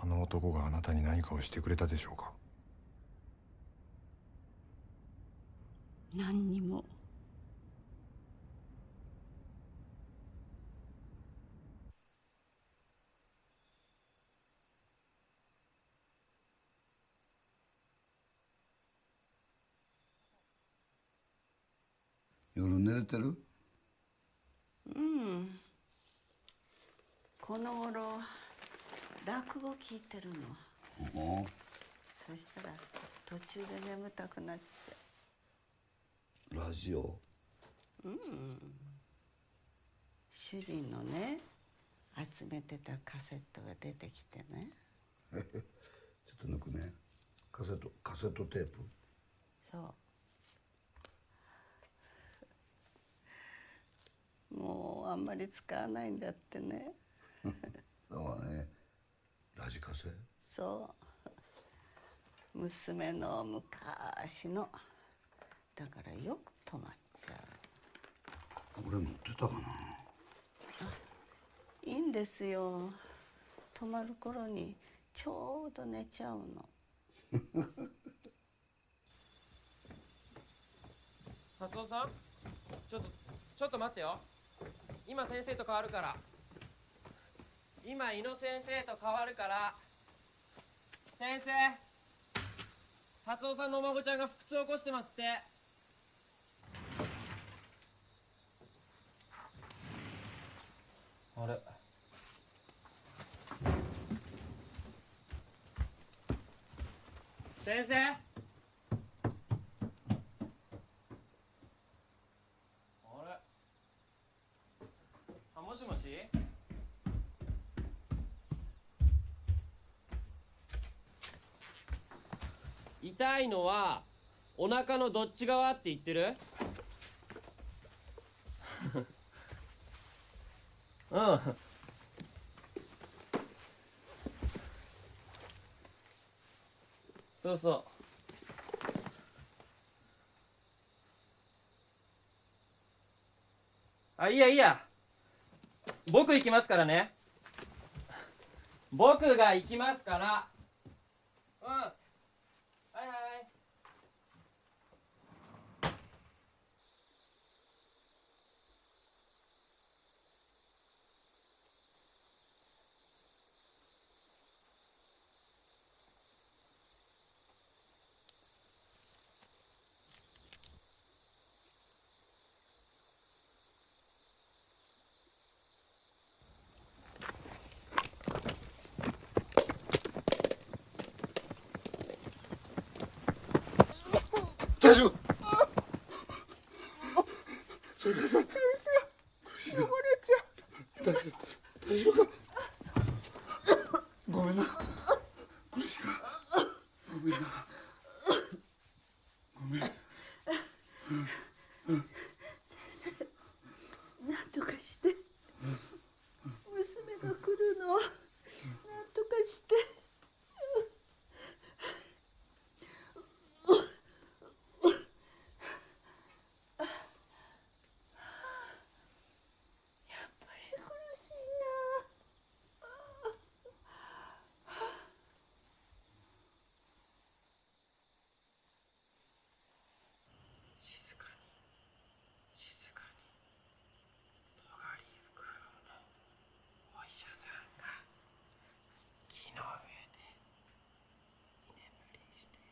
あの男があなたに何かをしてくれたでしょうか？何にも。夜寝れてる？うん。この頃落語聞いてるの。おお。そしたら途中で眠たくなっちゃラジオ？う。主人のね、集めてたカセットが出てきてね。ちょっと抜くね。カセットテープ？そう。もうあんまり使わないんだってね。そうね。ラジカセ？そう。娘の昔の。だからよく止まっちゃう。俺持ってたかな。いいんですよ。止まる頃にちょうど寝ちゃうの。達夫さん、ちょっと待ってよ。今先生と変わるから。今伊野先生と変わるから。先生、達夫さんのお孫ちゃんが腹痛を起こしてますって。あれ、先生、あれ、もしもし。痛いのはお腹のどっち側って言ってる？うん。そうそう。あ、いいやいいや。僕行きますからね。僕が行きますから。うん。はいはい。大丈夫。それからさ、汚れちゃう。大丈夫か。ごめんな。苦しいか。ごめんな。ごめん。先生、なんとかして娘が来るのをなんとかして。静かに静かに。戸狩フクロウのお医者さんが木の上で居眠りしている。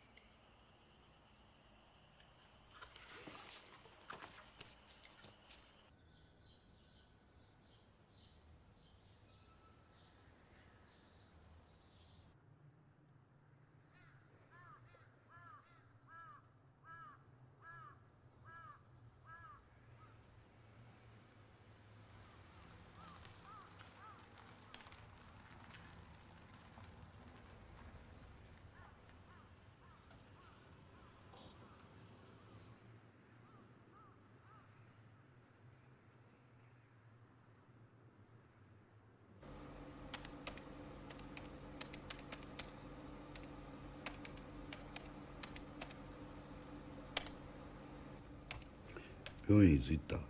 病院いつ行った2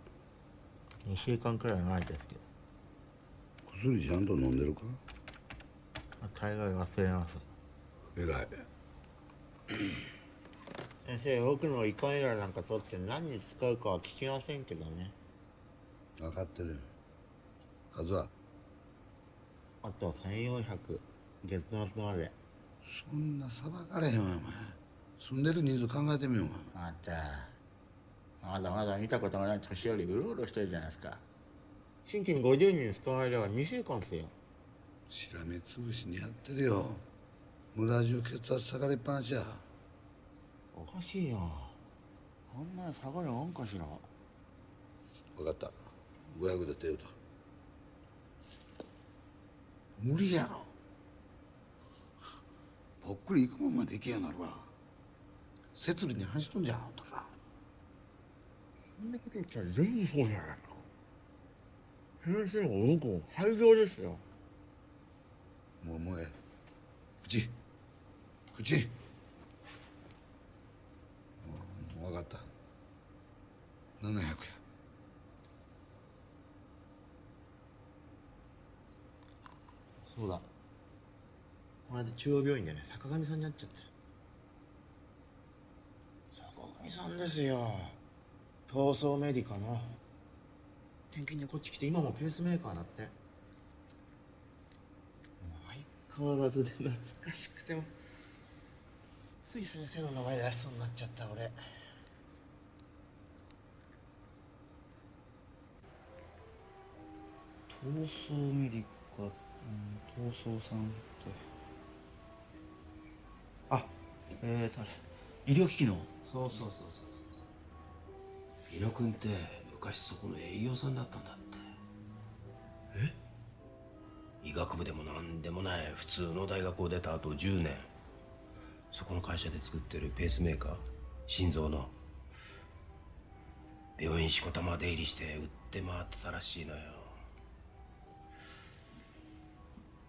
週間くらい前ですけど。薬ちゃんと飲んでるか。大概忘れます。偉い。先生、僕の胃カエラなんか取って何に使うかは聞きませんけどね。分かってる。数はあと1400、月末まで。そんな裁かれへんわお前。住んでる人数考えてみよう。またまだまだ見たことがない年寄りうろうろしてるじゃないですか。新規に50人捕まえれば2週間ですよ。しらみつぶしにやってるよ。村中血圧下がりっぱなしや。おかしいな。あんなに下がるもんかしら。分かった。500で手打た。無理やろ。ぽっくり行くままで行けやなるわ。摂理に反しとんじゃん、あんたら。そんなこと言っちゃ全部そうじゃないか。先生も僕も廃業ですよ。もうええ。口。分かった。700や。そうだ。この間中央病院でね、坂上さんに会っちゃってる。坂上さんですよ。闘争メディカの。転勤にこっち来て今もペースメーカーだって。もう相変わらずで懐かしくても。つい先生の名前出しそうになっちゃった俺。闘争メディカ、闘争さんってあ、誰医療機器の。そう猪野君って昔そこの営業さんだったんだって。医学部でもなんでもない普通の大学を出た後10年そこの会社で作ってるペースメーカー心臓の病院しこたま出入りして売って回ってたらしいのよ。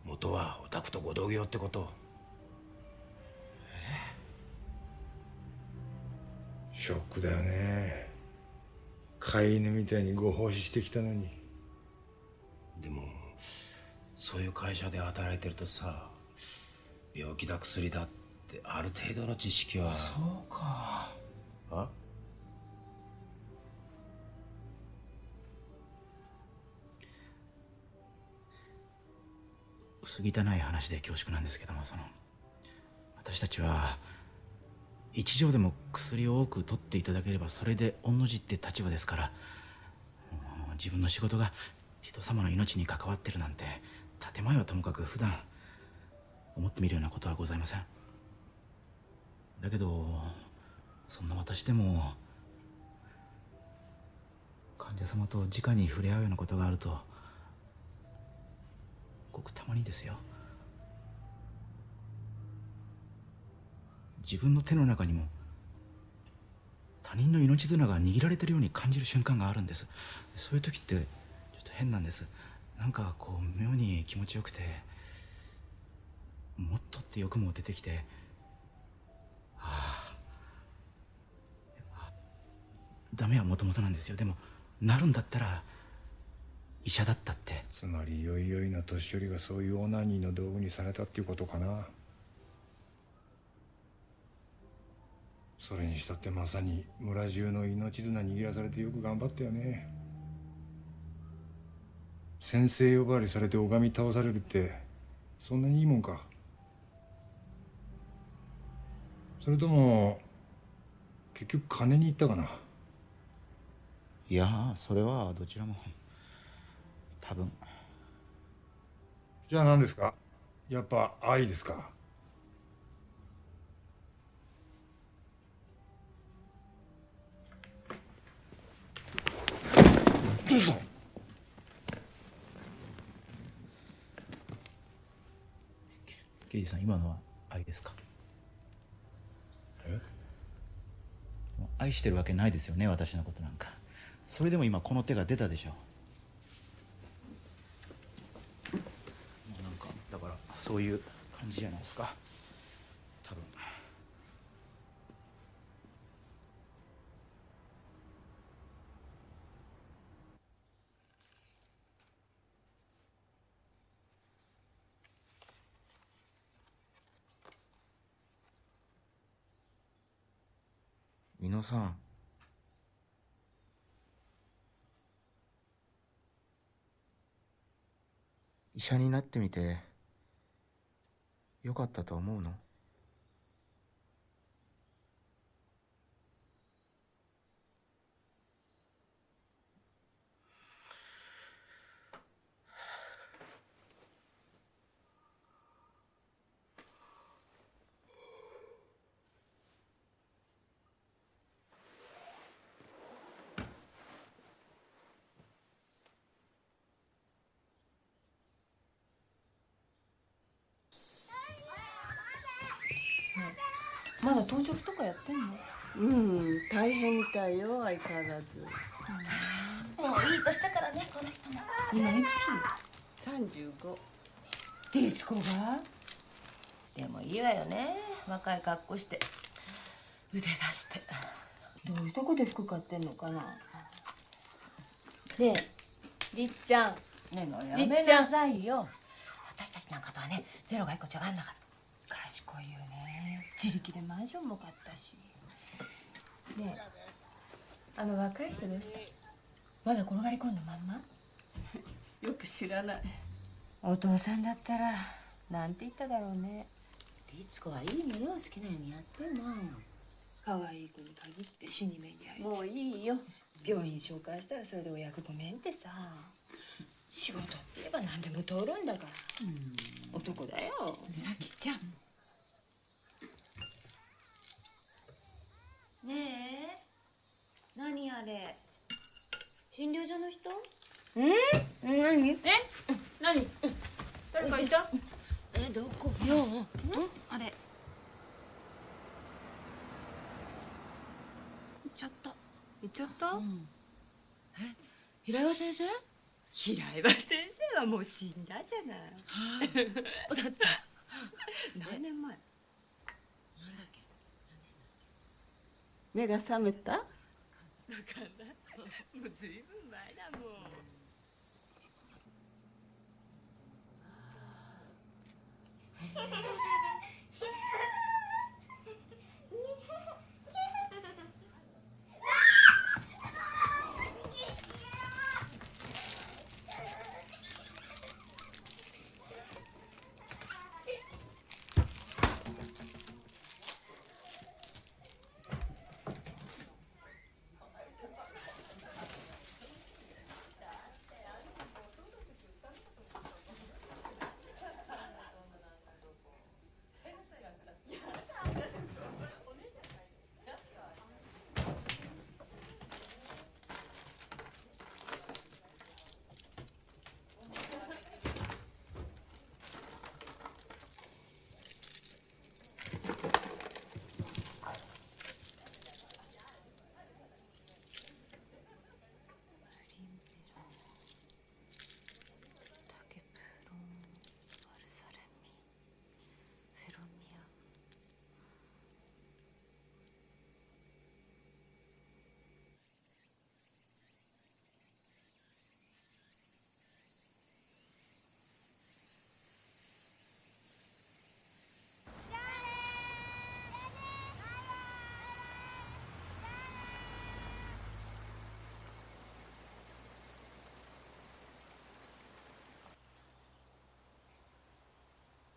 元はオタクとご同業ってこと。ショックだよね。飼い犬みたいにご奉仕してきたのに。でもそういう会社で働いてるとさ、病気だ薬だってある程度の知識は。そうか。あ？薄汚い話で恐縮なんですけども、私たちは一錠でも薬を多く取っていただければそれで御の字って立場ですから、自分の仕事が人様の命に関わってるなんて建前はともかく普段思ってみるようなことはございません。だけどそんな私でも患者様と直に触れ合うようなことがあるとごくたまにですよ、自分の手の中にも他人の命綱が握られてるように感じる瞬間があるんです。そういう時ってちょっと変なんです。なんかこう妙に気持ちよくて、もっとって欲も出てきて、ダメはもともとなんですよ。でもなるんだったら医者だったって。つまりよいよいの年寄りがそういうオナニーの道具にされたっていうことかな。それにしたってまさに村中の命綱握らされてよく頑張ったよね。先生呼ばわりされて拝み倒されるってそんなにいいもんか。それとも結局金に行ったかな。いやそれはどちらも多分。じゃあ何ですか。やっぱ愛ですか。どうした。刑事さん、今のは愛ですか。愛してるわけないですよね、私のことなんか。それでも今この手が出たでしょ。なんかだからそういう感じじゃないですか、多分。美濃さん、医者になってみてよかったと思うの？まだ当直とかやってんの？大変みたいよ、相変わらず。もういいとしたからね、この人も。今いくつ？35。律子が？でもいいわよね、若い格好して腕出して。どういうとこで服買ってんのかな。ねえ、りっちゃん。ねえ、やめなさいよ。私たちなんかとはね、ゼロが一個違うんだから。賢いよね。自力でマンションも買ったし。ねえ、あの若い人どうした？まだ転がり込んだまんま？よく知らない。お父さんだったらなんて言っただろうね。律子はいいのよ、好きなようにやってんの。可愛い子に限って死に目に遭い。もういいよ。病院紹介したらそれでお役ごめんってさ。仕事って言えば何でも通るんだから。男だよ。さきちゃん。ねえ、何あれ？診療所の人？何？何？誰かいた？どこよ？あれ。行っちゃった。行っちゃった？平岩先生？平岩先生はもう死んだじゃない。だって何年前？目が覚めた？わかんない。もうずいぶん前だもん。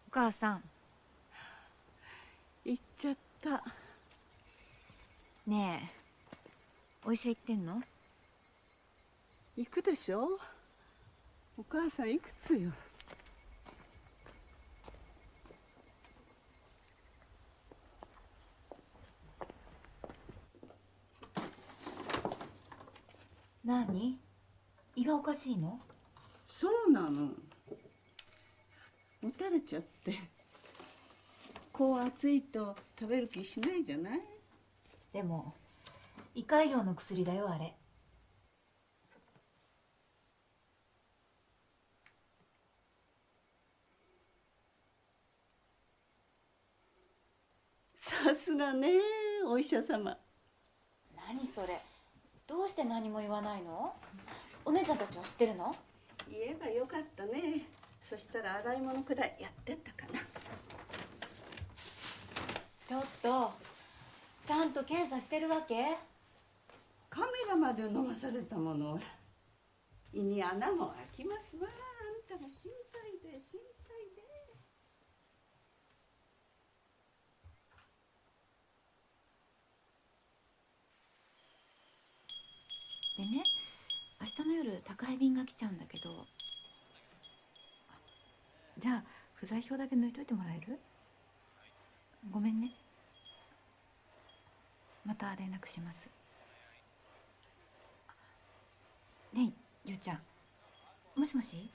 お母さん。行っちゃった。ねえ、お医者行ってんの？行くでしょ。お母さんいくつよ。何？胃がおかしいの？そうなの。もたれちゃって。こう暑いと食べる気しないじゃない。でも胃潰瘍の薬だよあれ。さすがねお医者様。何それ？どうして何も言わないの？お姉ちゃんたちは知ってるの？言えばよかったね。そしたら洗い物くらいやってったかな。ちょっと、ちゃんと検査してるわけ？カメラまで飲まされたもの。胃に穴も開きますわ。あんたが心配で心配で。でね、明日の夜宅配便が来ちゃうんだけど、じゃあ不在票だけ抜いといてもらえる？ごめんね。また連絡します。ねえ、ゆうちゃん。もしもし？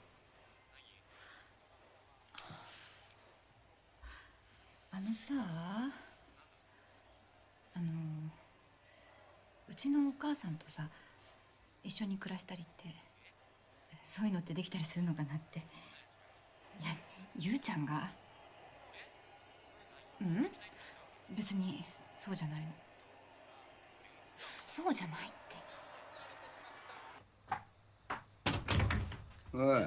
さうちのお母さんとさ一緒に暮らしたりってそういうのってできたりするのかなって。いや、ゆうちゃんが別にそうじゃないの。そうじゃないって。おい、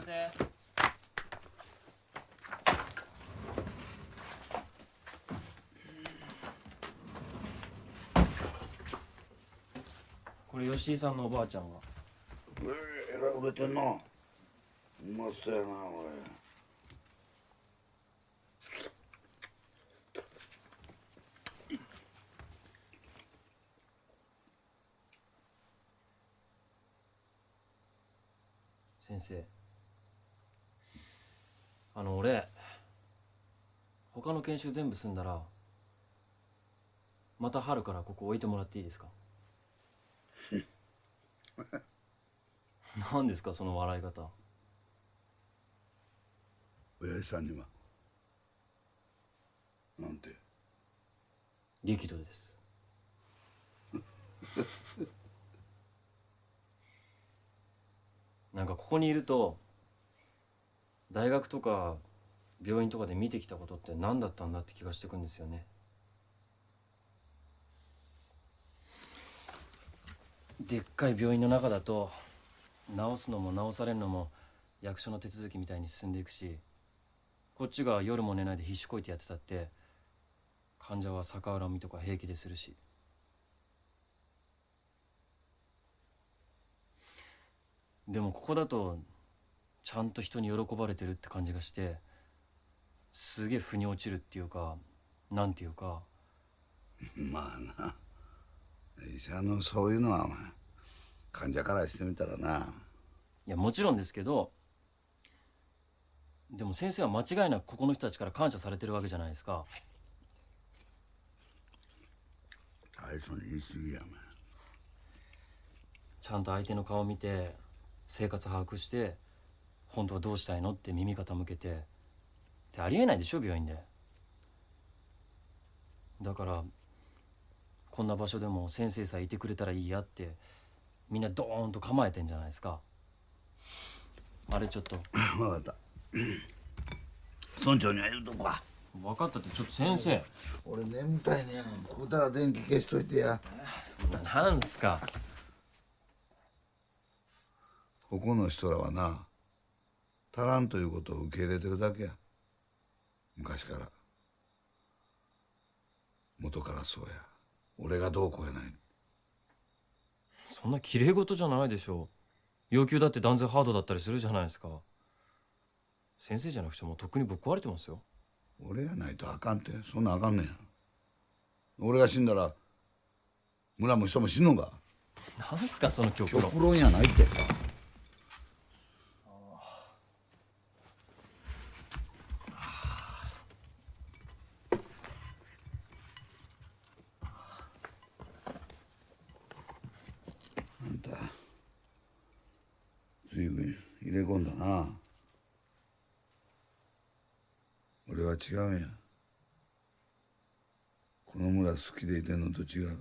これ吉井さんのおばあちゃんが。えらい売れてんな。うまそうやなおい。先生、俺他の研修全部済んだらまた春からここ置いてもらっていいですか？何ですかその笑い方。親父さんにはなんて。激怒です。なんかここにいると大学とか病院とかで見てきたことって何だったんだって気がしてくんですよね。でっかい病院の中だと治すのも治されるのも役所の手続きみたいに進んでいくし、こっちが夜も寝ないで必死こいてやってたって患者は逆恨みとか平気でするし。でもここだとちゃんと人に喜ばれてるって感じがして、すげえ腑に落ちるっていうか、なんていうか。まあな、医者のそういうのは患者からしてみたらな。いやもちろんですけど、でも先生は間違いなくここの人たちから感謝されてるわけじゃないですか。大層に言い過ぎやめ。ちゃんと相手の顔見て生活把握して本当はどうしたいのって耳傾けてってありえないでしょ病院で。だからこんな場所でも先生さえいてくれたらいいやってみんなドーンと構えてんじゃないですか。あれちょっと分かった。村長には言うとこわ。分かったってちょっと先生。俺眠たいねん。食うたら電気消しといてや。そんななんすか。ここの人らはな、足らんということを受け入れてるだけや。昔から。元からそうや。俺がどうこうやない。そんな綺麗事じゃないでしょ。要求だって断然ハードだったりするじゃないですか。先生じゃなくてもうとっくにぶっ壊れてますよ。俺やないとあかんって。そんなんあかんねん。俺が死んだら村も人も死ぬのか。なんすかその極論。極論やないって。あんた随分入れ込んだな。俺は違うんや。この村好きでいてんのと違う。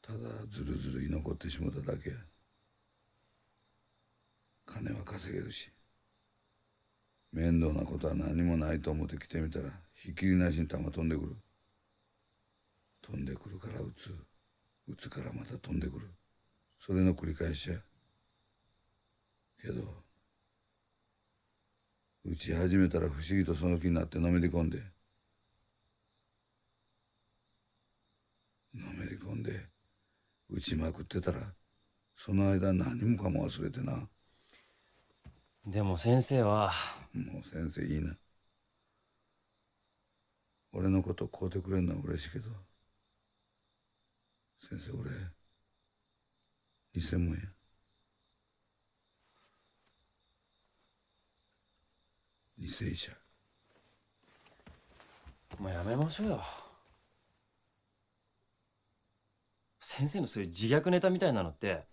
ただずるずる居残ってしもただけや。金は稼げるし面倒なことは何もないと思って来てみたらひっきりなしに弾飛んでくる。飛んでくるから撃つ、撃つからまた飛んでくる。それの繰り返しや。けど撃ち始めたら不思議とその気になってのめり込んで撃ちまくってたらその間何もかも忘れてな。でも先生は。もう先生いいな。俺のこと買うてくれんのは嬉しいけど先生俺2000万や。偽医者。もうやめましょうよ。先生のそういう自虐ネタみたいなのって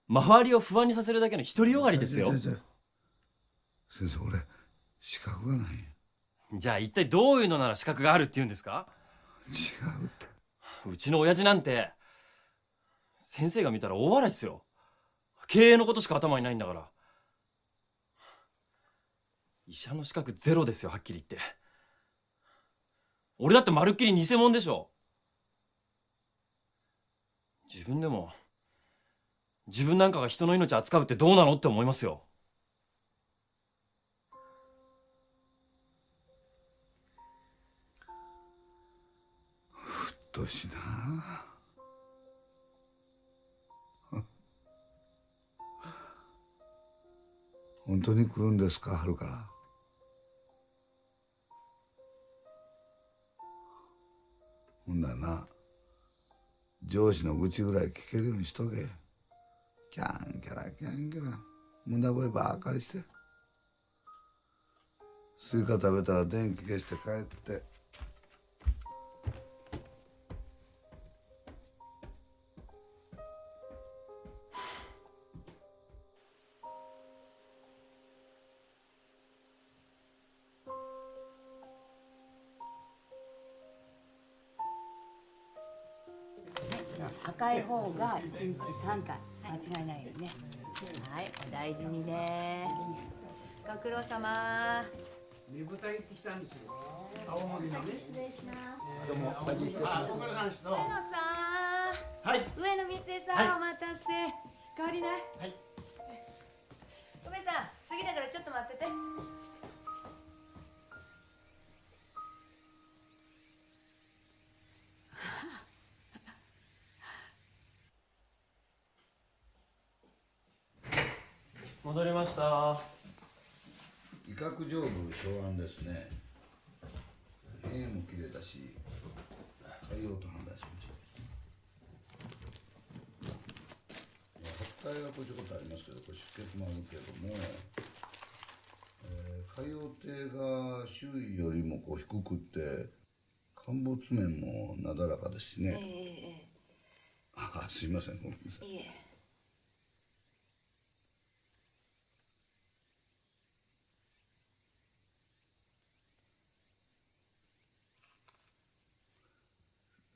周りを不安にさせるだけの独りよがりですよ。先生俺資格がない。じゃあ一体どういうのなら資格があるって言うんですか。違うって。うちの親父なんて先生が見たら大笑いっすよ。経営のことしか頭にないんだから。医者の資格ゼロですよ、はっきり言って。俺だってまるっきり偽物でしょ。自分でも自分なんかが人の命扱うってどうなのって思いますよ。ふっとしな。本当に来るんですか春から。ほんならな上司の愚痴ぐらい聞けるようにしとけ。キャンキャラキャンキャラ無駄吠えばっかりしてスイカ食べたら電気消して帰って。赤い方が1日3回間違いないよね。はい、お大事にね。ご苦労様。ねぶた行ってきたんですよ。青森のね。失礼します。どうも。ご苦労様です。上野さん。はい。上野光恵さん、はいお待たせ。代わりない。はい。梅さん、次だからちょっと待ってて。戻りました。威嚇上部小案ですね。絵も切れたし変えようと判断しました。白体はこうちょこっとありますけど、これ出血もあるけども、海洋底が周囲よりもこう低くって陥没面もなだらかですしね。あ、すいません、ごめんなさい。いえ。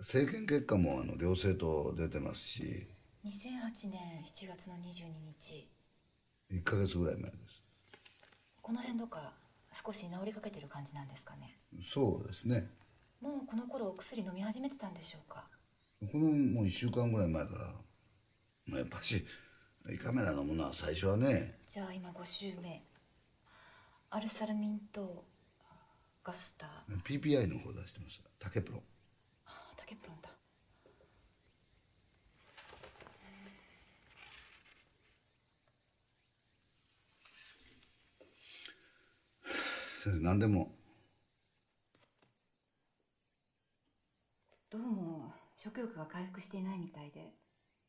生検結果も良性と出てますし、2008年7月の22日。1ヶ月ぐらい前です。この辺どか少し治りかけてる感じなんですかね。そうですね。もうこの頃お薬飲み始めてたんでしょうか。このもう1週間ぐらい前から、やっぱし胃カメラのものは最初はね。じゃあ今5週目。アルサルミンとガスター。 PPI の方出してます。タケプロン。タケプロンだ。先生、何でも。どうも食欲が回復していないみたいで、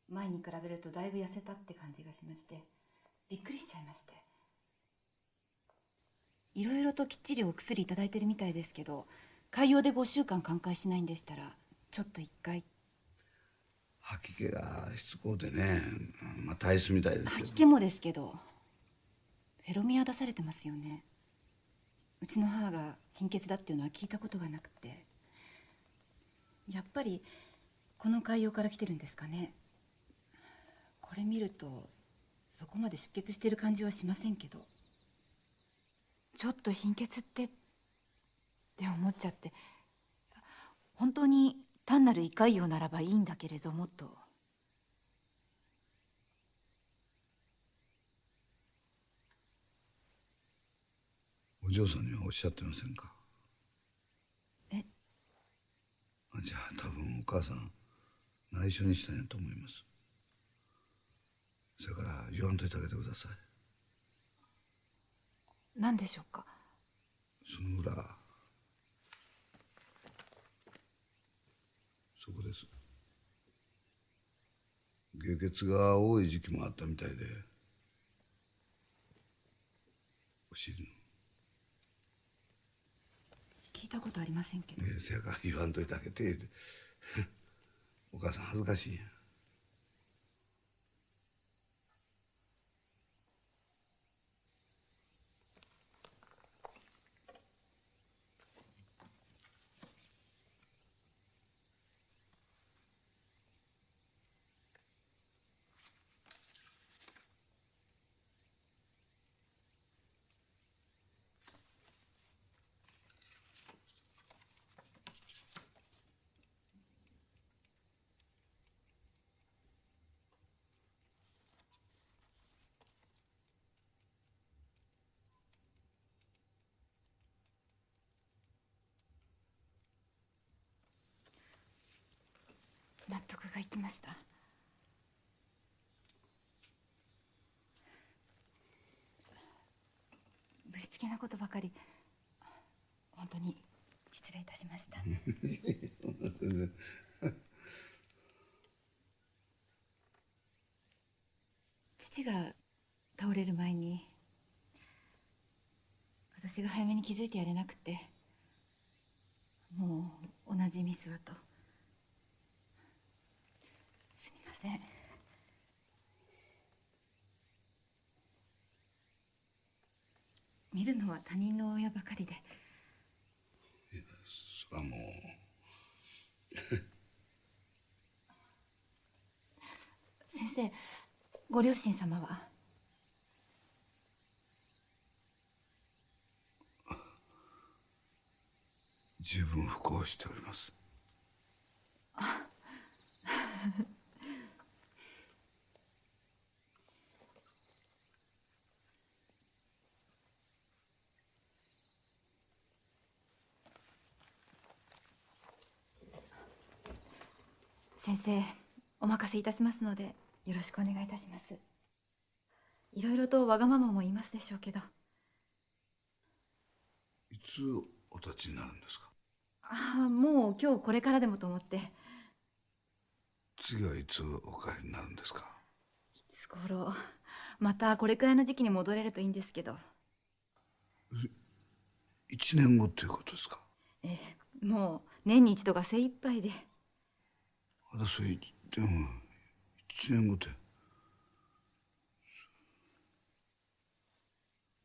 前に比べるとだいぶ痩せたって感じがしまして、びっくりしちゃいまして。いろいろときっちりお薬いただいてるみたいですけど、潰瘍で5週間寛解しないんでしたらちょっと1回。吐き気がしつこうでね、体質みたいですけど。吐き気もですけど、フェロミア出されてますよね。うちの母が貧血だっていうのは聞いたことがなくて。やっぱりこの潰瘍から来てるんですかね。これ見るとそこまで出血してる感じはしませんけど、ちょっと貧血って思っちゃって、本当に単なる胃潰瘍ならばいいんだけれどもと。お嬢さんにはおっしゃってませんか。じゃあ多分お母さん内緒にしたんやと思います。それから言わんといてあげてください。何でしょうか。その裏、そこです。下血が多い時期もあったみたいで、お尻の。聞いたことありませんけど。せやから言わんといてあげてお母さん恥ずかしいんや。納得がいきました。ぶしつけなことばかり本当に失礼いたしました。父が倒れる前に私が早めに気づいてやれなくて、もう同じミスはと。すみません。見るのは他人の親ばかりで。それはもう生、ご両親様は？十分不幸しております。先生、お任せいたしますのでよろしくお願いいたします。いろいろとわがままも言いますでしょうけど。いつお立ちになるんですか？もう今日これからでもと思って。次はいつお帰りになるんですか？いつ頃、またこれくらいの時期に戻れるといいんですけど。1年後っていうことですか？もう年に一度が精一杯で。それでも1年後って。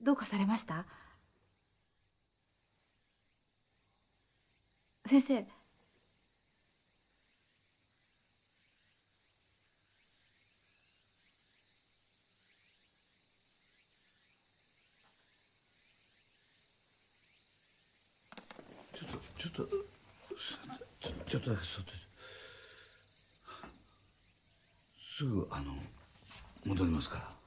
どうかされました？先生。ちょっとだけそっと。すぐ戻りますから。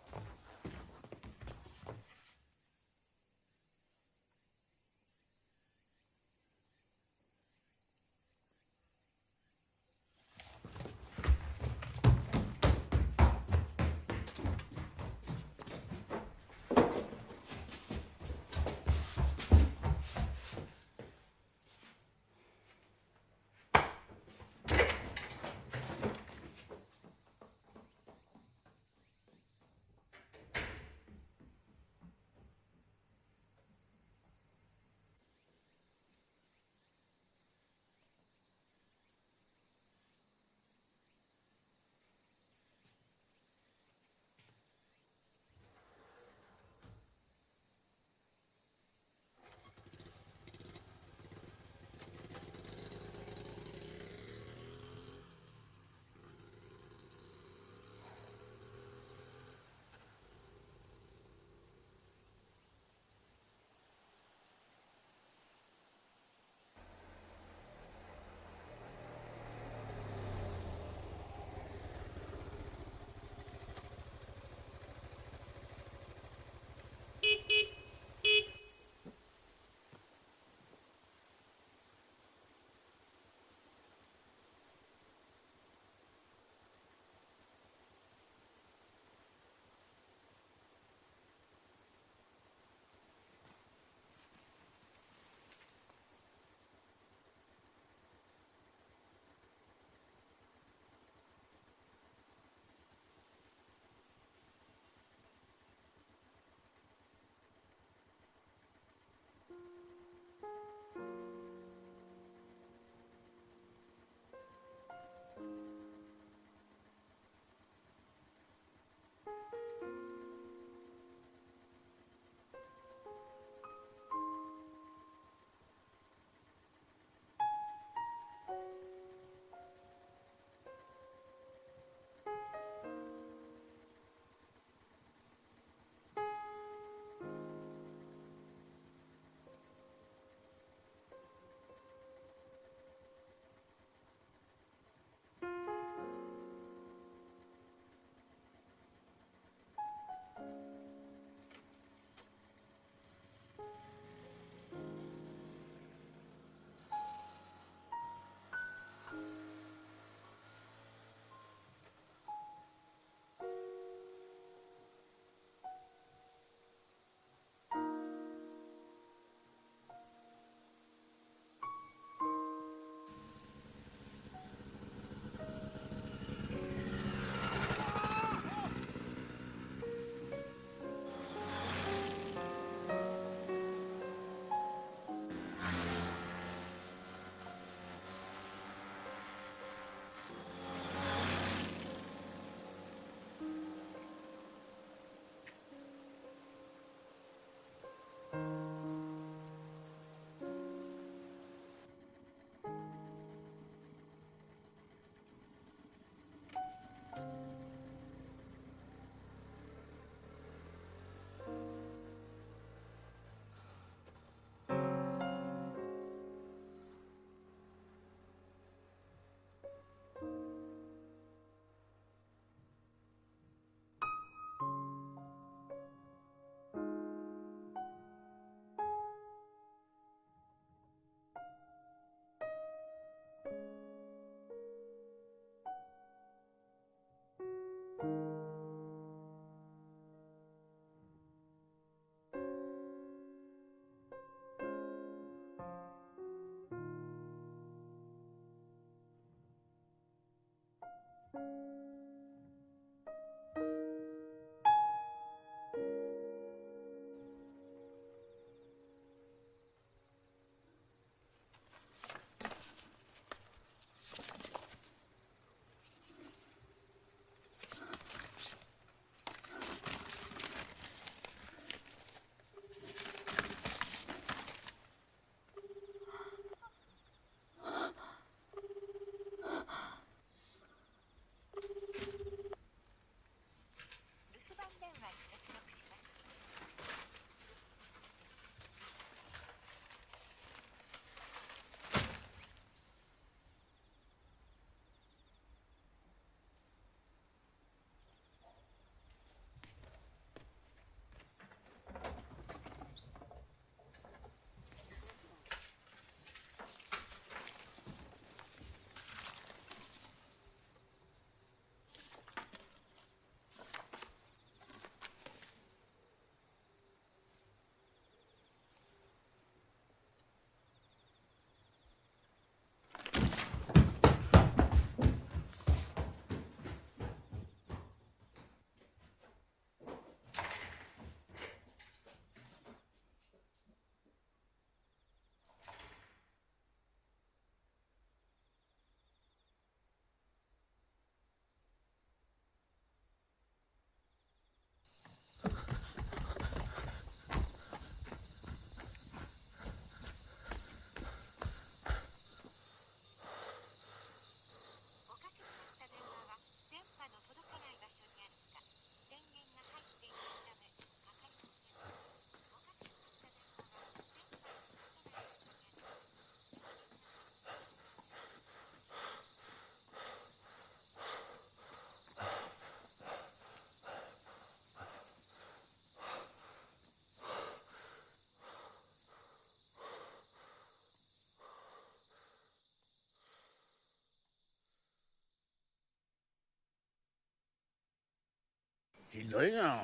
ひどいな。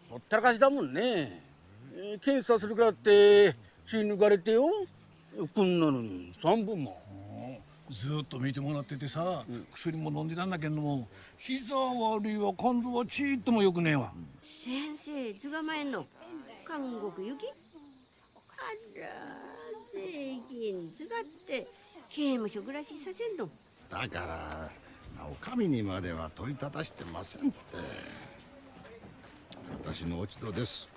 ほったらかしだもんね。検査するからって血抜かれてよ。こんなのに3分も。ずっと見てもらっててさ、薬も飲んでたんだけども、膝悪いわ肝臓はちっともよくねえわ。先生捕まえんの韓国行き？あら税金使って刑務所暮らしさせんの？だからお上にまでは問いただしてませんって。私の落ち度です。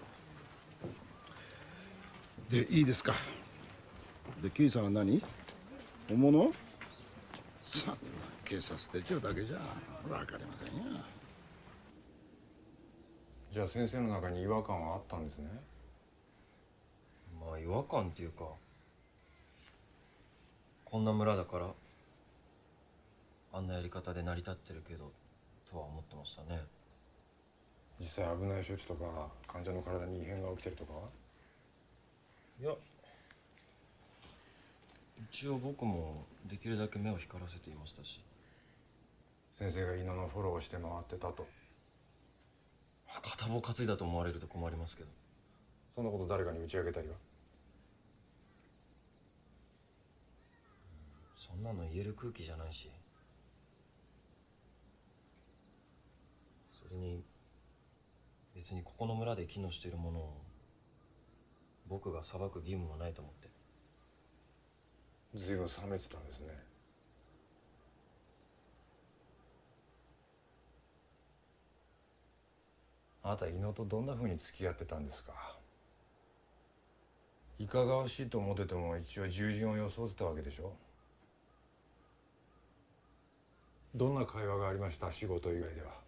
でいいですか。でキイさんは何？本物？そんな警察手帳だけじゃ分かりませんよ。じゃあ先生の中に違和感はあったんですね。まあ違和感っていうか、こんな村だからあんなやり方で成り立ってるけどとは思ってましたね。実際危ない処置とか患者の体に異変が起きてるとかは？いや、一応僕もできるだけ目を光らせていましたし。先生が猪野のフォローをして回ってたと。片棒担いだと思われると困りますけど。そんなこと誰かに打ち明けたりは？そんなの言える空気じゃないし。それに別にここの村で機能しているものを僕が裁く義務もないと思って。随分冷めてたんですね。あなた猪野とどんな風に付き合ってたんですか？いかがわしいと思ってても一応従順を装ってたわけでしょ？どんな会話がありました？仕事以外では。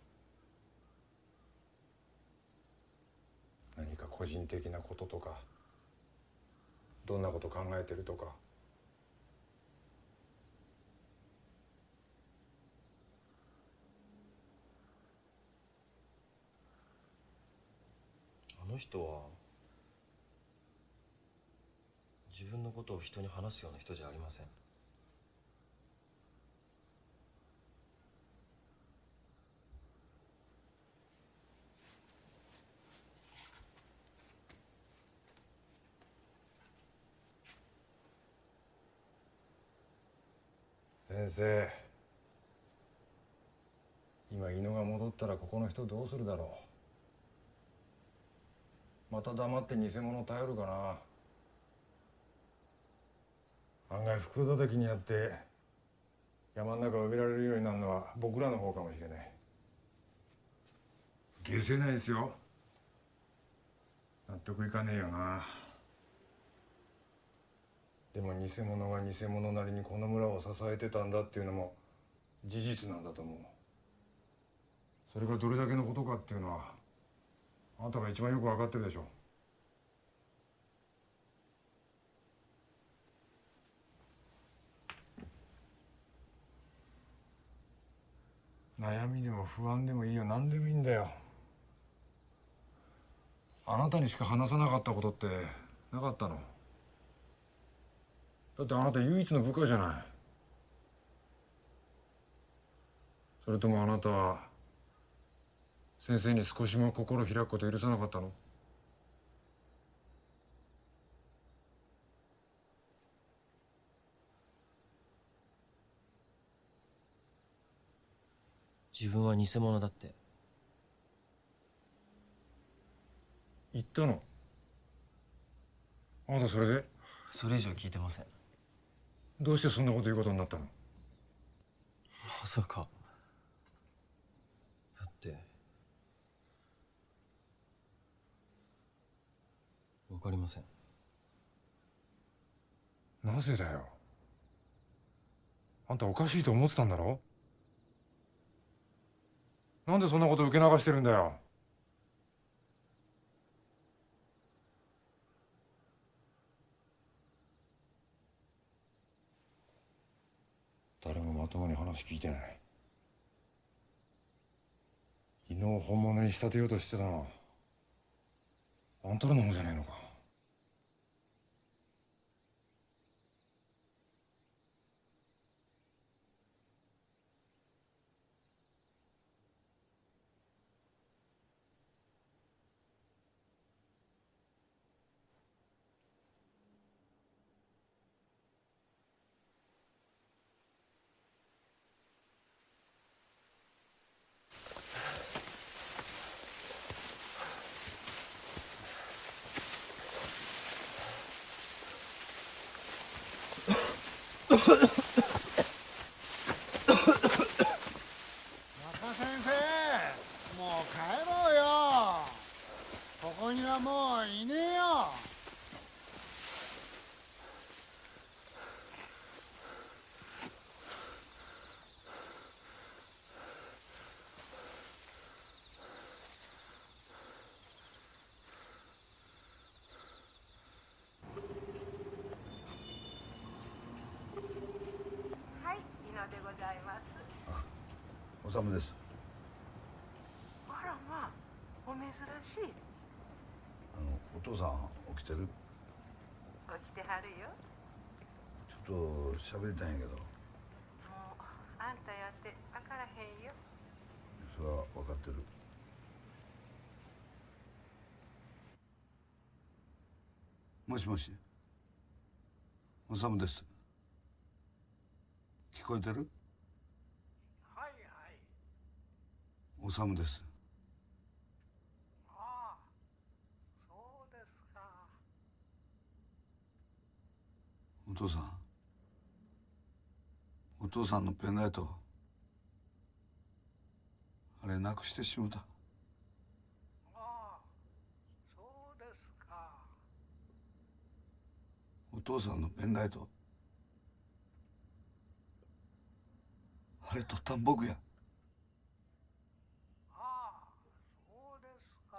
何か個人的なこととか、どんなこと考えてるとか。あの人は自分のことを人に話すような人じゃありません。先生、今猪が戻ったらここの人どうするだろう。また黙って偽物頼るかな。案外袋叩きにあって山の中を埋められるようになるのは僕らの方かもしれない。下世ないですよ。納得いかねえよな。でも偽物が偽物なりにこの村を支えてたんだっていうのも事実なんだと思う。それがどれだけのことかっていうのはあなたが一番よく分かってるでしょ。悩みでも不安でもいいよ、何でもいいんだよ。あなたにしか話さなかったことってなかったの？だってあなた唯一の部下じゃない。それともあなたは先生に少しも心開くこと許さなかったの？自分は偽物だって言ったの？あなたそれで？それ以上聞いてません。どうしてそんなこと言うことになったの？まさか。だってわかりません。なぜだよ。あんたおかしいと思ってたんだろ？なんでそんなこと受け流してるんだよ。誰もまともに話聞いてない。犬を本物に仕立てようとしてたのはあんたらの方じゃねえのか。若先生、もう帰ろうよ。ここにはもういねえよ。はい、猪野でございます。おさむです。あらまあ、お珍しい。お父さん起きてる？起きてはるよ。ちょっと喋りたいんやけど。もうあんたやってわからへんよ。それは分かってる。もしもし、おさむです。聞こえてる？はいはい。おさむです。ああ、そうですか。お父さん、お父さんのペンライトあれなくしてしもた。ああ、そうですか。お父さんのペンライトあれ取ったん僕や。ああ、そうですか。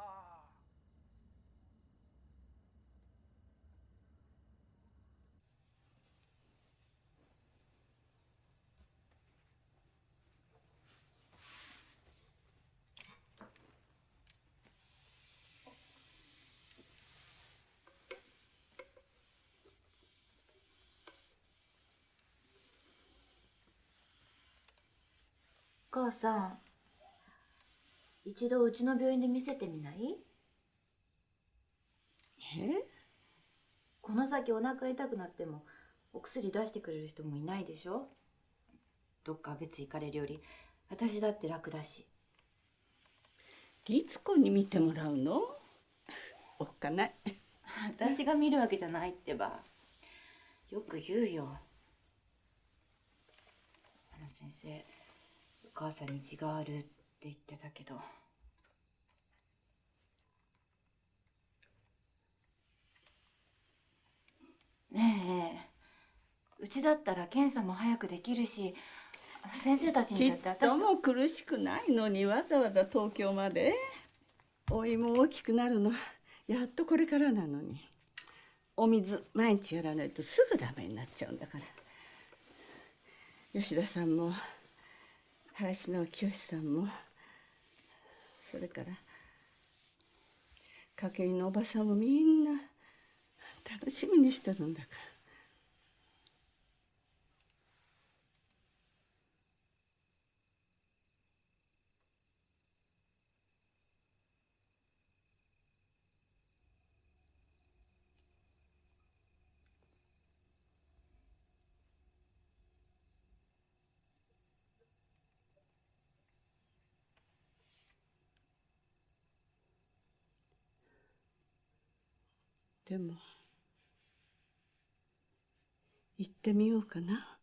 お母さん、一度うちの病院で見せてみない？この先お腹痛くなってもお薬出してくれる人もいないでしょ。どっか別行かれるより私だって楽だし。律子に見てもらうの？おっかない。私が見るわけじゃないってば。よく言うよ。先生、お母さんに血があるって言ってたけど。ねえ、うちだったら検査も早くできるし、先生たちにちだってっとも苦しくないのにわざわざ東京まで。おいも大きくなるのやっとこれからなのに、お水毎日やらないとすぐダメになっちゃうんだから。吉田さんも林の清さんも、それから筧のおばさんもみんな楽しみにしてるんだから。でも行ってみようかな。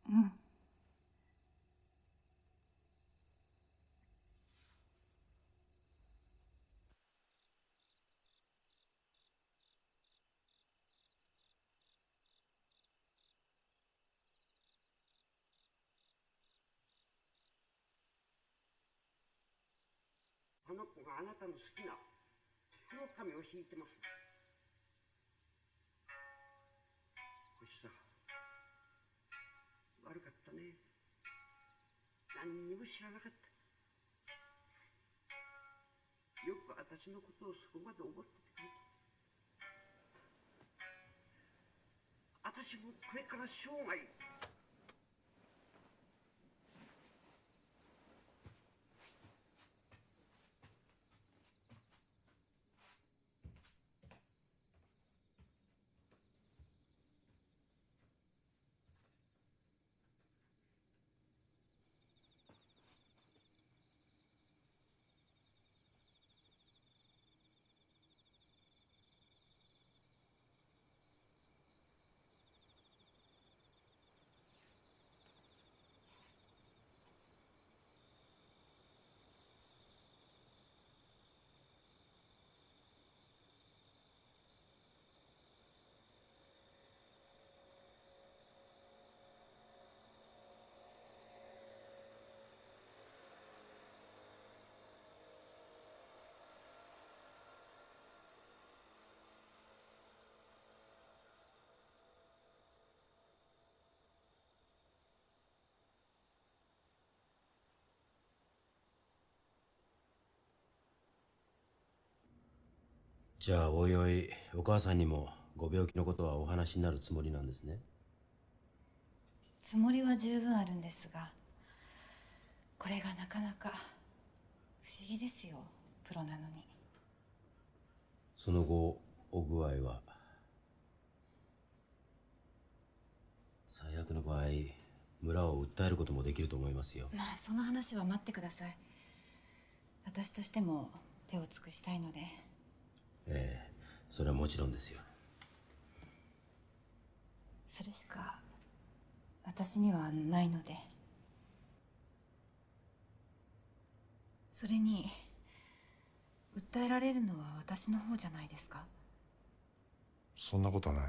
うん。あの子があなたの好きな黒髪を引いてます。星さん、悪かったね。何にも知らなかった。よく私のことをそこまで思っててくれた。私もこれから生涯じゃあおいおいお母さんにもご病気のことはお話になるつもりなんですね。つもりは十分あるんですが、これがなかなか不思議ですよ、プロなのに。その後お具合は？最悪の場合村を訴えることもできると思いますよ。まあその話は待ってください。私としても手を尽くしたいので。ええ、それはもちろんですよ。それしか私にはないので。それに訴えられるのは私の方じゃないですか。そんなことはない。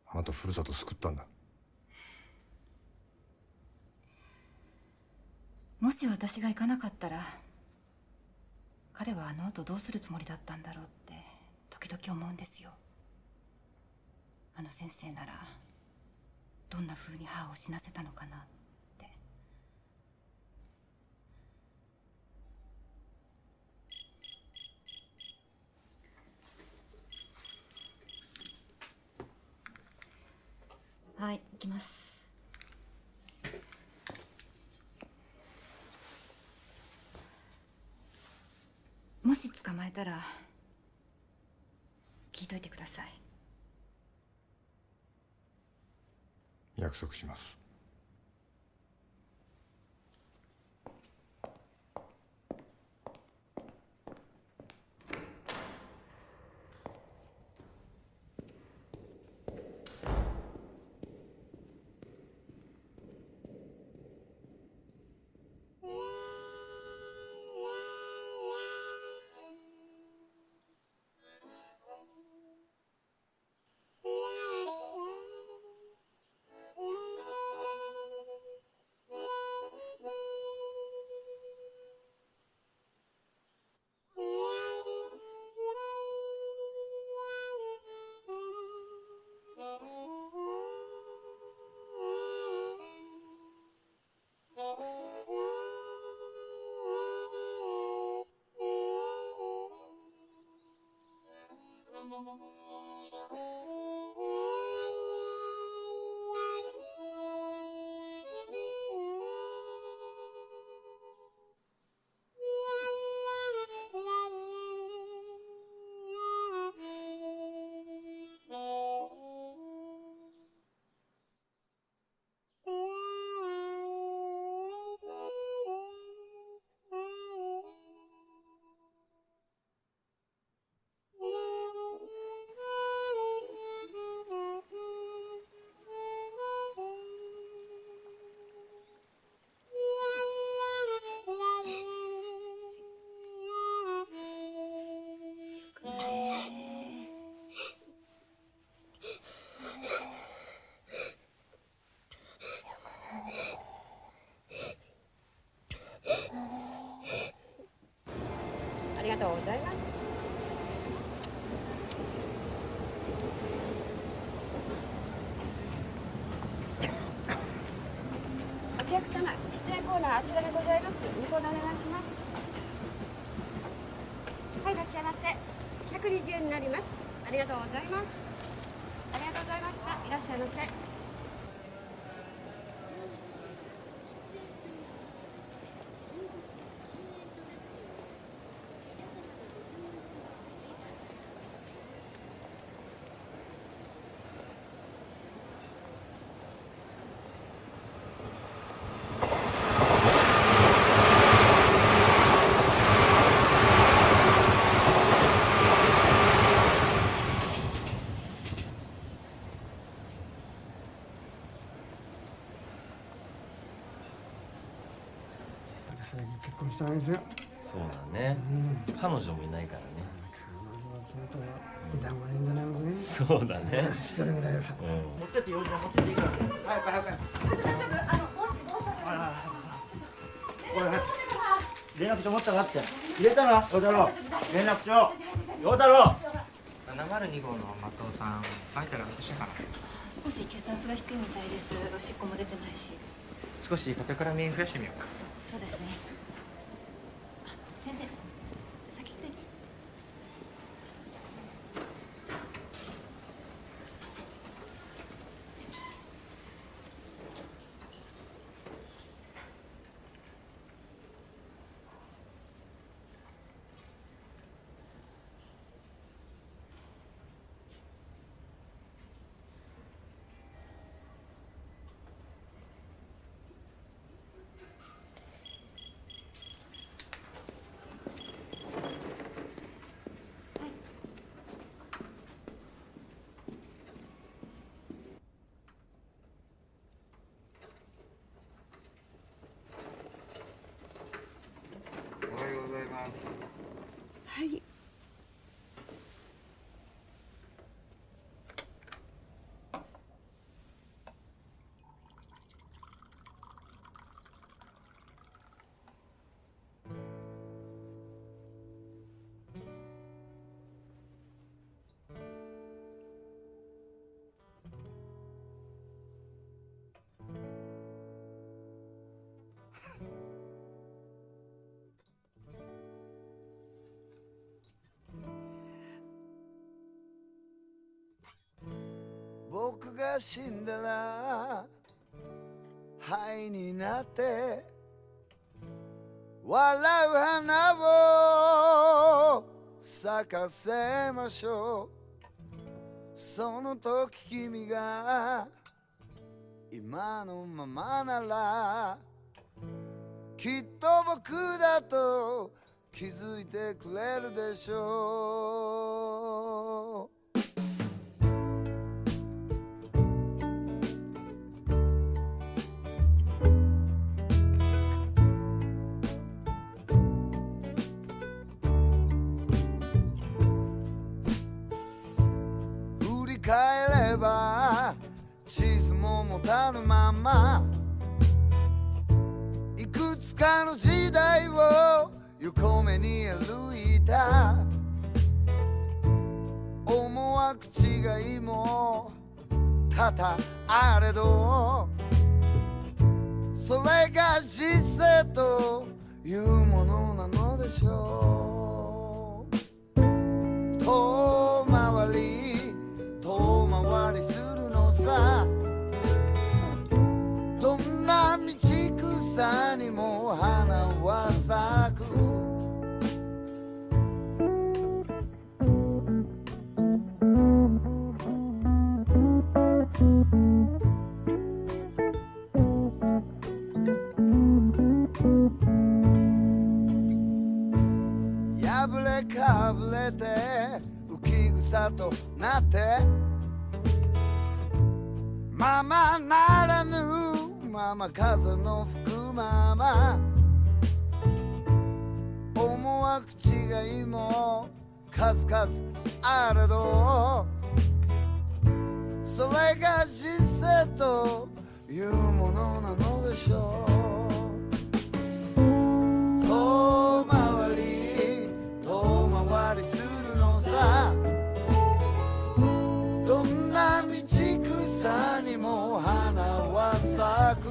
あなたふるさと救ったんだ。もし私が行かなかったら、彼はあの後どうするつもりだったんだろうって時々思うんですよ。あの先生ならどんな風に母を死なせたのかなって。はい、行きます。もし捕まえたらといてください。約束します。ありがとうございます。お客様、出演コーナーあちらでございます。2コーナーお願いします。はい、いらっしゃいませ。120円になります。ありがとうございます。ありがとうございました。いらっしゃいませ。結婚したいんですよ。そうだね、彼女もいないからね。いた方がいいんじゃないのね。そうだね、一人ぐらいは。持ってって用事は持ってっていいから早く早く。これ連絡帳持ったかって入れたな、陽太郎。連絡帳陽太郎。702号の松尾さん、バイタル悪化したかな。少し血圧が低いみたいです。おしっこも出てないし。少しカテコラミン増やしてみようか。そうですね。あ、先生、先行っといて。おはようございます。はい。僕が死んだら灰になって笑う花を咲かせましょう。その時君が今のままならきっと僕だと気づいてくれるでしょう。振り返れば地図も持たぬままいくつかの時代を横目に歩いた。思惑違いも多々あれどそれが人生というものなのでしょう。遠回り遠回りするのさ。どんな道草にも花は咲く。破れかぶれて浮き草となってままならぬまま風の吹くまま思惑違いも数々あれどそれが人生というものなのでしょう。遠回り遠回りするのさ。どんな道草にも花は咲く。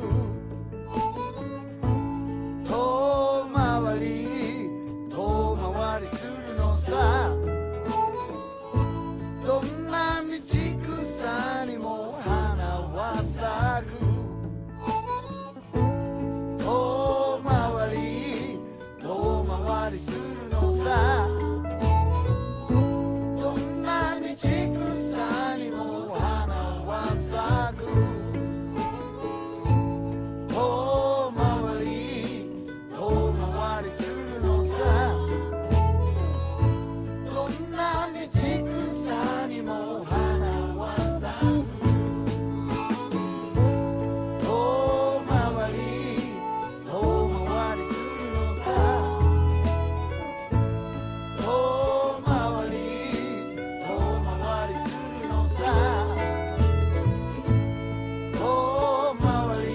遠回り遠回りするのさ。どんな道草にも花は咲く。遠回り遠回りするのさ。どんな道草にも花は咲く。遠回り遠回りするのさ。どんな道草にも花は咲く。遠回り遠回りするのさ。遠回り遠回りするのさ。遠回り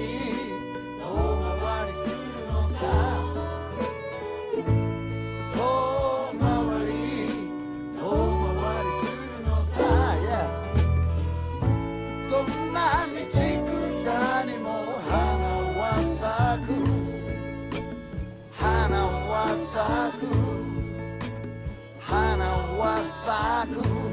遠回りするのさ。遠回り遠回りするのさ。Yeah. どんな道草にも花は咲く。花は咲く。花は咲く。